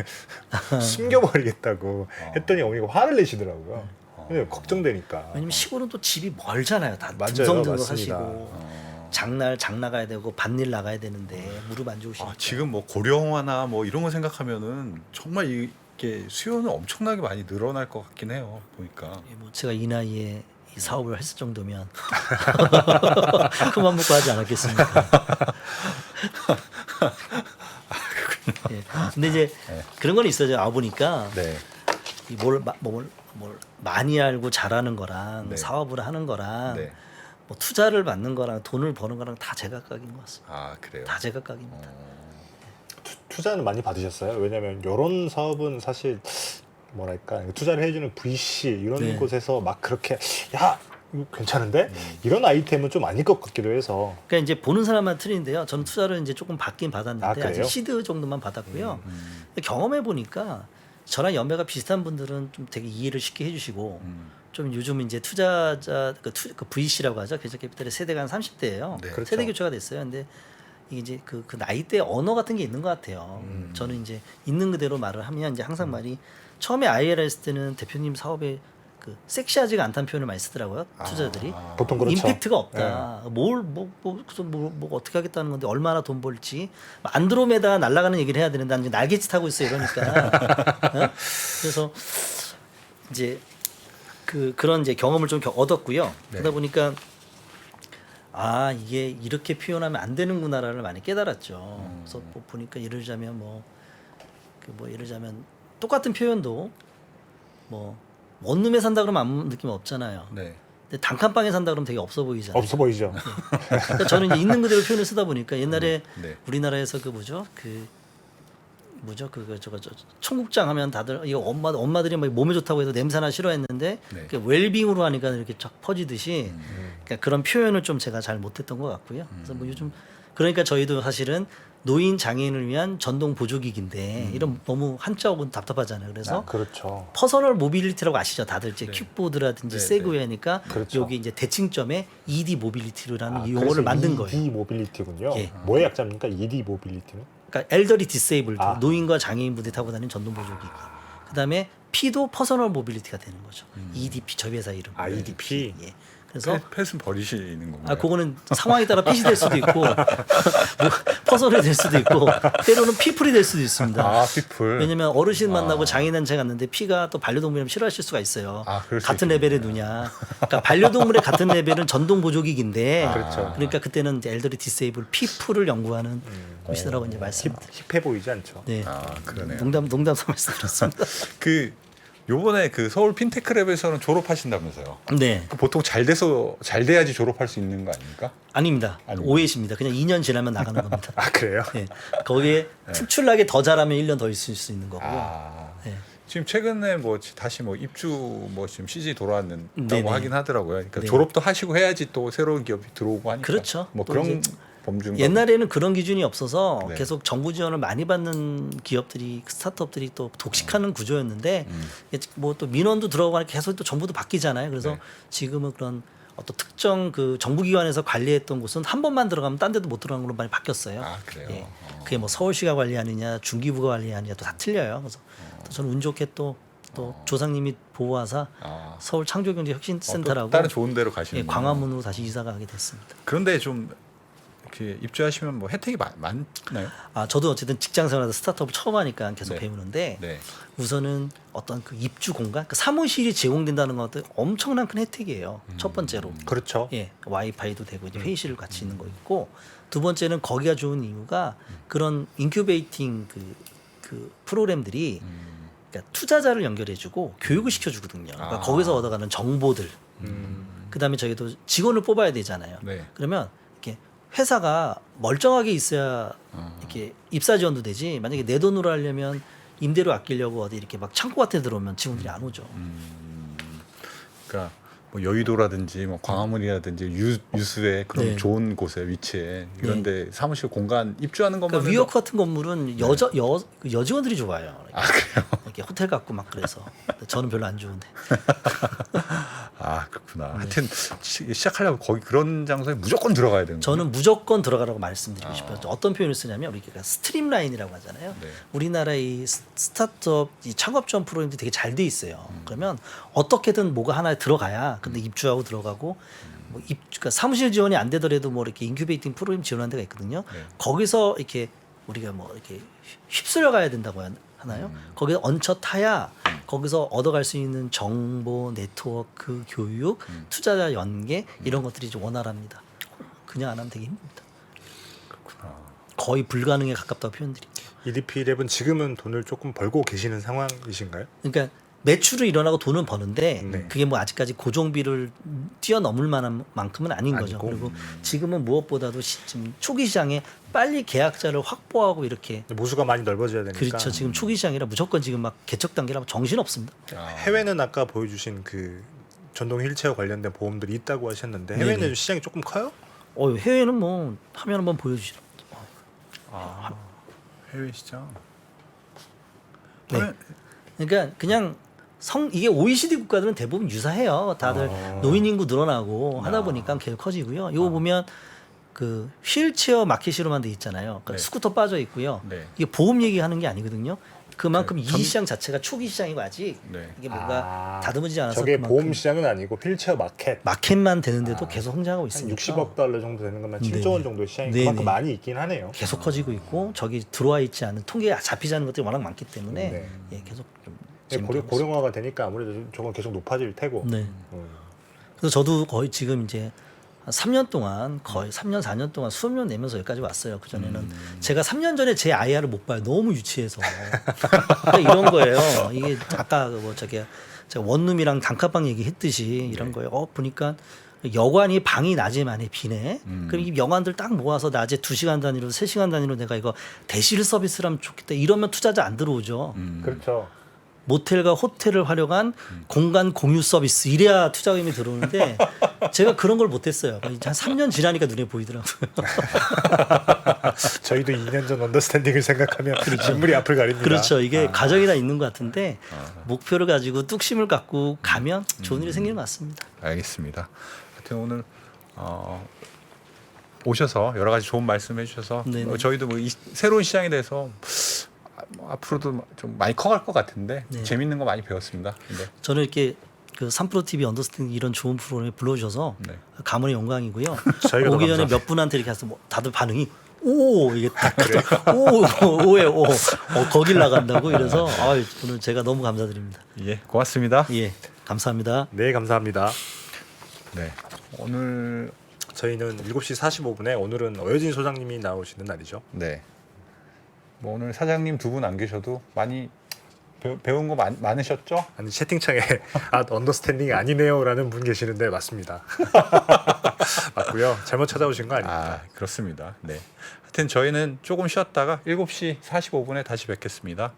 숨겨버리겠다고 했더니 어머니가 화를 내시더라고요. 근데 걱정되니까. 왜냐면 시골은 또 집이 멀잖아요. 다 맞아요, 듬성듬성 맞습니다. 하시고 장 나가야 되고 밭일 나가야 되는데 무릎 안 좋으시니까. 지금 뭐 고령화나 뭐 이런 거 생각하면은 정말 이게 수요는 엄청나게 많이 늘어날 것 같긴 해요. 보니까. 예, 뭐 제가 이 나이에 이 사업을 했을 정도면 그만 먹고 하지 않았겠습니까? 예. 근데 이제 그런 건 있어요. 아 보니까 네. 뭘 많이 알고 잘하는 거랑 네. 사업을 하는 거랑 네. 뭐 투자를 받는 거랑 돈을 버는 거랑 다 제각각인 것 같습니다. 아 그래요. 다 제각각입니다. 투자는 많이 받으셨어요? 왜냐면 이런 사업은 사실 뭐랄까 투자를 해주는 VC 이런 네. 곳에서 막 그렇게 야 이거 괜찮은데 이런 아이템은 좀 아닐 것 같기도 해서. 그러니까 이제 보는 사람만 틀린데요. 저는 투자를 이제 조금 받긴 받았는데 아, 그래요? 아직 시드 정도만 받았고요. 경험해 보니까 저랑 연배가 비슷한 분들은 좀 되게 이해를 쉽게 해주시고 좀 요즘 이제 투자자 그 VC라고 하죠. 벤처 캐피탈의 세대가 한 30대예요. 네. 그렇죠. 세대 교체가 됐어요. 근데 이게 이제 그 나이대 언어 같은 게 있는 것 같아요. 저는 이제 있는 그대로 말을 하면 이제 항상 말이 처음에 IR 했을 때는 대표님 사업에 그 섹시하지가 않다는 표현을 많이 쓰더라고요. 투자들이. 보통 그렇죠. 임팩트가 없다. 뭐 어떻게 하겠다는 건데 얼마나 돈 벌지. 안드로메다 날아가는 얘기를 해야 되는데 난 이제 날개짓 하고 있어 이러니까. 어? 그래서 이제 그런 이제 경험을 좀 얻었고요. 네. 그러다 보니까 아 이게 이렇게 표현하면 안 되는구나를 많이 깨달았죠. 그래서 뭐 보니까 예를 들자면 예를 들자면 똑같은 표현도 뭐 원룸에 산다 그러면 아무 느낌 없잖아요. 네. 근데 단칸방에 산다 그러면 되게 없어 보이잖아요. 없어 보이죠. 그러니까 저는 이제 있는 그대로 표현을 쓰다 보니까 옛날에 네. 우리나라에서 저거 청국장 하면 다들 이거 엄마들이 막 몸에 좋다고 해서 냄새나 싫어했는데 네. 그 웰빙으로 하니까 이렇게 쫙 퍼지듯이 그러니까 그런 표현을 좀 제가 잘 못했던 것 같고요. 그래서 뭐 요즘 그러니까 저희도 사실은 노인 장애인을 위한 전동 보조기기인데 이런 너무 한자어는 답답하잖아요. 그래서 그렇죠. 퍼서널 모빌리티라고 아시죠? 다들 이제 킥보드라든지 네, 세그웨이니까 그렇죠. 여기 이제 대칭점에 ED 모빌리티라는 이 용어를 만든 거예요. ED 모빌리티군요. 예. 뭐의 약자입니까? ED 모빌리티는? 그러니까 엘더리 디세이블드 아. 노인과 장애인 분들이 타고 다니는 전동 보조기기. 그다음에 P도 퍼서널 모빌리티가 되는 거죠. EDP 저희 회사 이름. 아, EDP. 예. 그래서 펫은 버리시는 건가요? 아 그거는 상황에 따라 핏이 될 수도 있고 뭐 퍼서널이 될 수도 있고 때로는 피플이 될 수도 있습니다. 아, 피플. 왜냐면 어르신 만나고 장인한테 갔는데 피가 또 반려동물이면 싫어하실 수가 있어요. 아, 그럴 수 같은 있겠네요. 레벨의 누냐. 그러니까 반려동물의 같은 레벨은 전동 보조기기인데 그렇죠. 그러니까 그때는 이제 엘더리 디세이블 피플을 연구하는 곳이라고 이제 말씀. 힙해 보이지 않죠. 네. 아, 그러네요. 농담 삼아 말씀드렸습니다. 요번에 그 서울 핀테크랩에서는 졸업하신다면서요. 네. 보통 잘 돼야지 졸업할 수 있는 거 아닙니까? 아닙니다. 아닙니다. 오해십니다. 그냥 2년 지나면 나가는 겁니다. 아 그래요? 네. 거기에 특출나게 더 잘하면 1년 더 있을 수 있는 거고요. 아. 네. 지금 최근에 뭐 다시 뭐 입주 뭐 지금 CG 돌아왔다고 네네. 하긴 하더라고요. 그러니까 네. 졸업도 하시고 해야지 또 새로운 기업이 들어오고 하니까. 그렇죠. 뭐 또 그런 이제 범준 옛날에는 그런 기준이 없어서 네. 계속 정부 지원을 많이 받는 기업들이 스타트업들이 또 독식하는 구조였는데 뭐 또 민원도 들어가고 하니까 계속 또 정부도 바뀌잖아요. 그래서 네. 지금은 그런 어떤 특정 그 정부기관에서 관리했던 곳은 한 번만 들어가면 딴 데도 못 들어가는 걸로 많이 바뀌었어요. 아 그래요. 예. 그게 뭐 서울시가 관리하느냐 중기부가 관리하느냐 또 다 틀려요. 그래서 또 저는 운 좋게 또 조상님이 보호하사 아. 서울 창조경제혁신센터라고 또 다른 좋은 데로 가시는 예, 광화문으로 다시 이사가 가게 됐습니다. 그런데 좀 이렇게 입주하시면 뭐 혜택이 많나요? 아 저도 어쨌든 직장생활에서 스타트업을 처음 하니까 계속 네. 배우는데 네. 우선은 어떤 그 입주 공간, 그 사무실이 제공된다는 것도 엄청난 큰 혜택이에요. 첫 번째로, 그렇죠. 예, 와이파이도 되고 이제 회의실 같이 있는 거 있고, 두 번째는 거기가 좋은 이유가 그런 인큐베이팅 그 프로그램들이 그러니까 투자자를 연결해주고 교육을 시켜주거든요. 그러니까 아. 거기서 얻어가는 정보들, 그다음에 저희도 직원을 뽑아야 되잖아요. 네. 그러면 이렇게 회사가 멀쩡하게 있어야 이렇게 입사 지원도 되지. 만약에 내 돈으로 하려면 임대료 아끼려고 어디 이렇게 막 창고 같은 데 들어오면 직원들이 안 오죠. 그러니까 뭐 여의도라든지 뭐 광화문이라든지 유수의 그런 네. 좋은 곳에 위치해 이런데 사무실 공간 입주하는 것만 그러니까 위워크 같은 건물은 여직원들이 좋아요. 아 그래요? 이렇게 호텔 같고 막 그래서 저는 별로 안 좋은데. 아 그렇구나. 하여튼 시작하려고 거기 그런 장소에 무조건 들어가야 되는 거예요. 저는 무조건 들어가라고 말씀드리고 싶어요. 어떤 표현을 쓰냐면 우리가 스트림라인이라고 하잖아요. 네. 우리나라의 스타트업 이 창업 지원 프로그램들이 되게 잘 돼 있어요. 그러면 어떻게든 뭐가 하나에 들어가야 근데 입주하고 들어가고 뭐 그러니까 사무실 지원이 안 되더라도 뭐 이렇게 인큐베이팅 프로그램 지원하는 데가 있거든요. 네. 거기서 이렇게 우리가 뭐 이렇게 휩쓸려 가야 된다고 하나요? 거기서 얹혀 타야 거기서 얻어갈 수 있는 정보, 네트워크, 교육, 투자자 연계 이런 것들이 좀 원활합니다. 그냥 안 하면 되게 힘듭니다. 그렇구나. 거의 불가능에 가깝다고 표현드릴게요. EDP 랩은 지금은 돈을 조금 벌고 계시는 상황이신가요? 그러니까 매출을 일어나고 돈은 버는데 네. 그게 뭐 아직까지 고정비를 뛰어넘을 만한 만큼은 아닌 거죠. 아니고. 그리고 지금은 무엇보다도 지금 초기 시장에 빨리 계약자를 확보하고 이렇게 모수가 많이 넓어져야 되니까. 그렇죠. 지금 초기 시장이라 무조건 지금 막 개척 단계라면 정신 없습니다. 아. 해외는 아까 보여주신 그 전동 휠체어 관련된 보험들이 있다고 하셨는데 해외는 네네. 시장이 조금 커요? 해외는 뭐 화면 한번 보여주시죠. 해외 시장. 네. 그러니까 그냥 이게 OECD 국가들은 대부분 유사해요. 다들 노인 인구 늘어나고 하다 보니까 계속 커지고요. 이거 보면 그 휠체어 마켓으로만 돼 있잖아요. 그러니까 네. 스쿠터 빠져 있고요. 네. 이게 보험 얘기하는 게 아니거든요. 그만큼 네. 이 시장 자체가 초기 시장이고 아직 네. 이게 뭔가 다듬어지지 않아서 저게 그만큼 보험 시장은 아니고 휠체어 마켓. 마켓만 되는데도 계속 성장하고 한 있으니까 60억 달러 정도 되는 것만 네네. 7조 원 정도의 시장이 네네. 그만큼 많이 있긴 하네요. 계속 커지고 있고 저기 들어와 있지 않은 통계에 잡히지 않은 것들이 워낙 많기 때문에 네. 예, 계속 좀 네, 재밌게 하고 있습니다. 고령화가 되니까 아무래도 저건 계속 높아질 테고. 네. 그래서 저도 거의 지금 이제 한 3년 동안 거의 3년 4년 동안 수업료 내면서 여기까지 왔어요. 그 전에는 제가 3년 전에 제 아이를 못 봐요. 너무 유치해서 그러니까 이런 거예요. 이게 아까 뭐 제가 원룸이랑 단칸방 얘기했듯이 이런 거예요. 보니까 여관이 방이 낮에 많이 비네. 그럼 이 여관들 딱 모아서 낮에 2시간 단위로 3시간 단위로 내가 이거 대실 서비스를 하면 좋겠다. 이러면 투자자 안 들어오죠. 그렇죠. 모텔과 호텔을 활용한 공간 공유 서비스 이래야 투자금이 들어오는데 제가 그런 걸 못했어요. 한 3년 지나니까 눈에 보이더라고요. 저희도 2년 전 언더스탠딩을 생각하면 인물이 앞을 가립니다. 그렇죠. 이게 가정이 다 있는 것 같은데 목표를 가지고 뚝심을 갖고 가면 좋은 일이 생기는 것 같습니다. 알겠습니다. 하여튼 오늘 오셔서 여러 가지 좋은 말씀해 주셔서 네네. 저희도 뭐 이 새로운 시장에 대해서 뭐 앞으로도 좀 많이 커갈 것 같은데 네. 재밌는 거 많이 배웠습니다. 네. 저는 이렇게 그 3프로 TV 언더스탠딩 이런 좋은 프로그램에 불러주셔서 네. 가문의 영광이고요. 저희가 더 오기 전에 감사합니다. 몇 분한테 이렇게 해서 뭐 다들 반응이 오 이게 딱 오에 거길 나간다고 이래서 오늘 제가 너무 감사드립니다. 예, 고맙습니다. 예, 감사합니다. 네, 감사합니다. 네, 오늘 저희는 7시 45분에 오늘은 어여진 소장님이 나오시는 날이죠. 네, 뭐 오늘 사장님 두 분 안 계셔도 많이 배운 거 많으셨죠? 아니 채팅창에 언더스탠딩이 아니네요라는 분 계시는데 맞습니다. 맞고요. 잘못 찾아오신 거 아닙니다. 그렇습니다. 네, 하여튼 저희는 조금 쉬었다가 7시 45분에 다시 뵙겠습니다.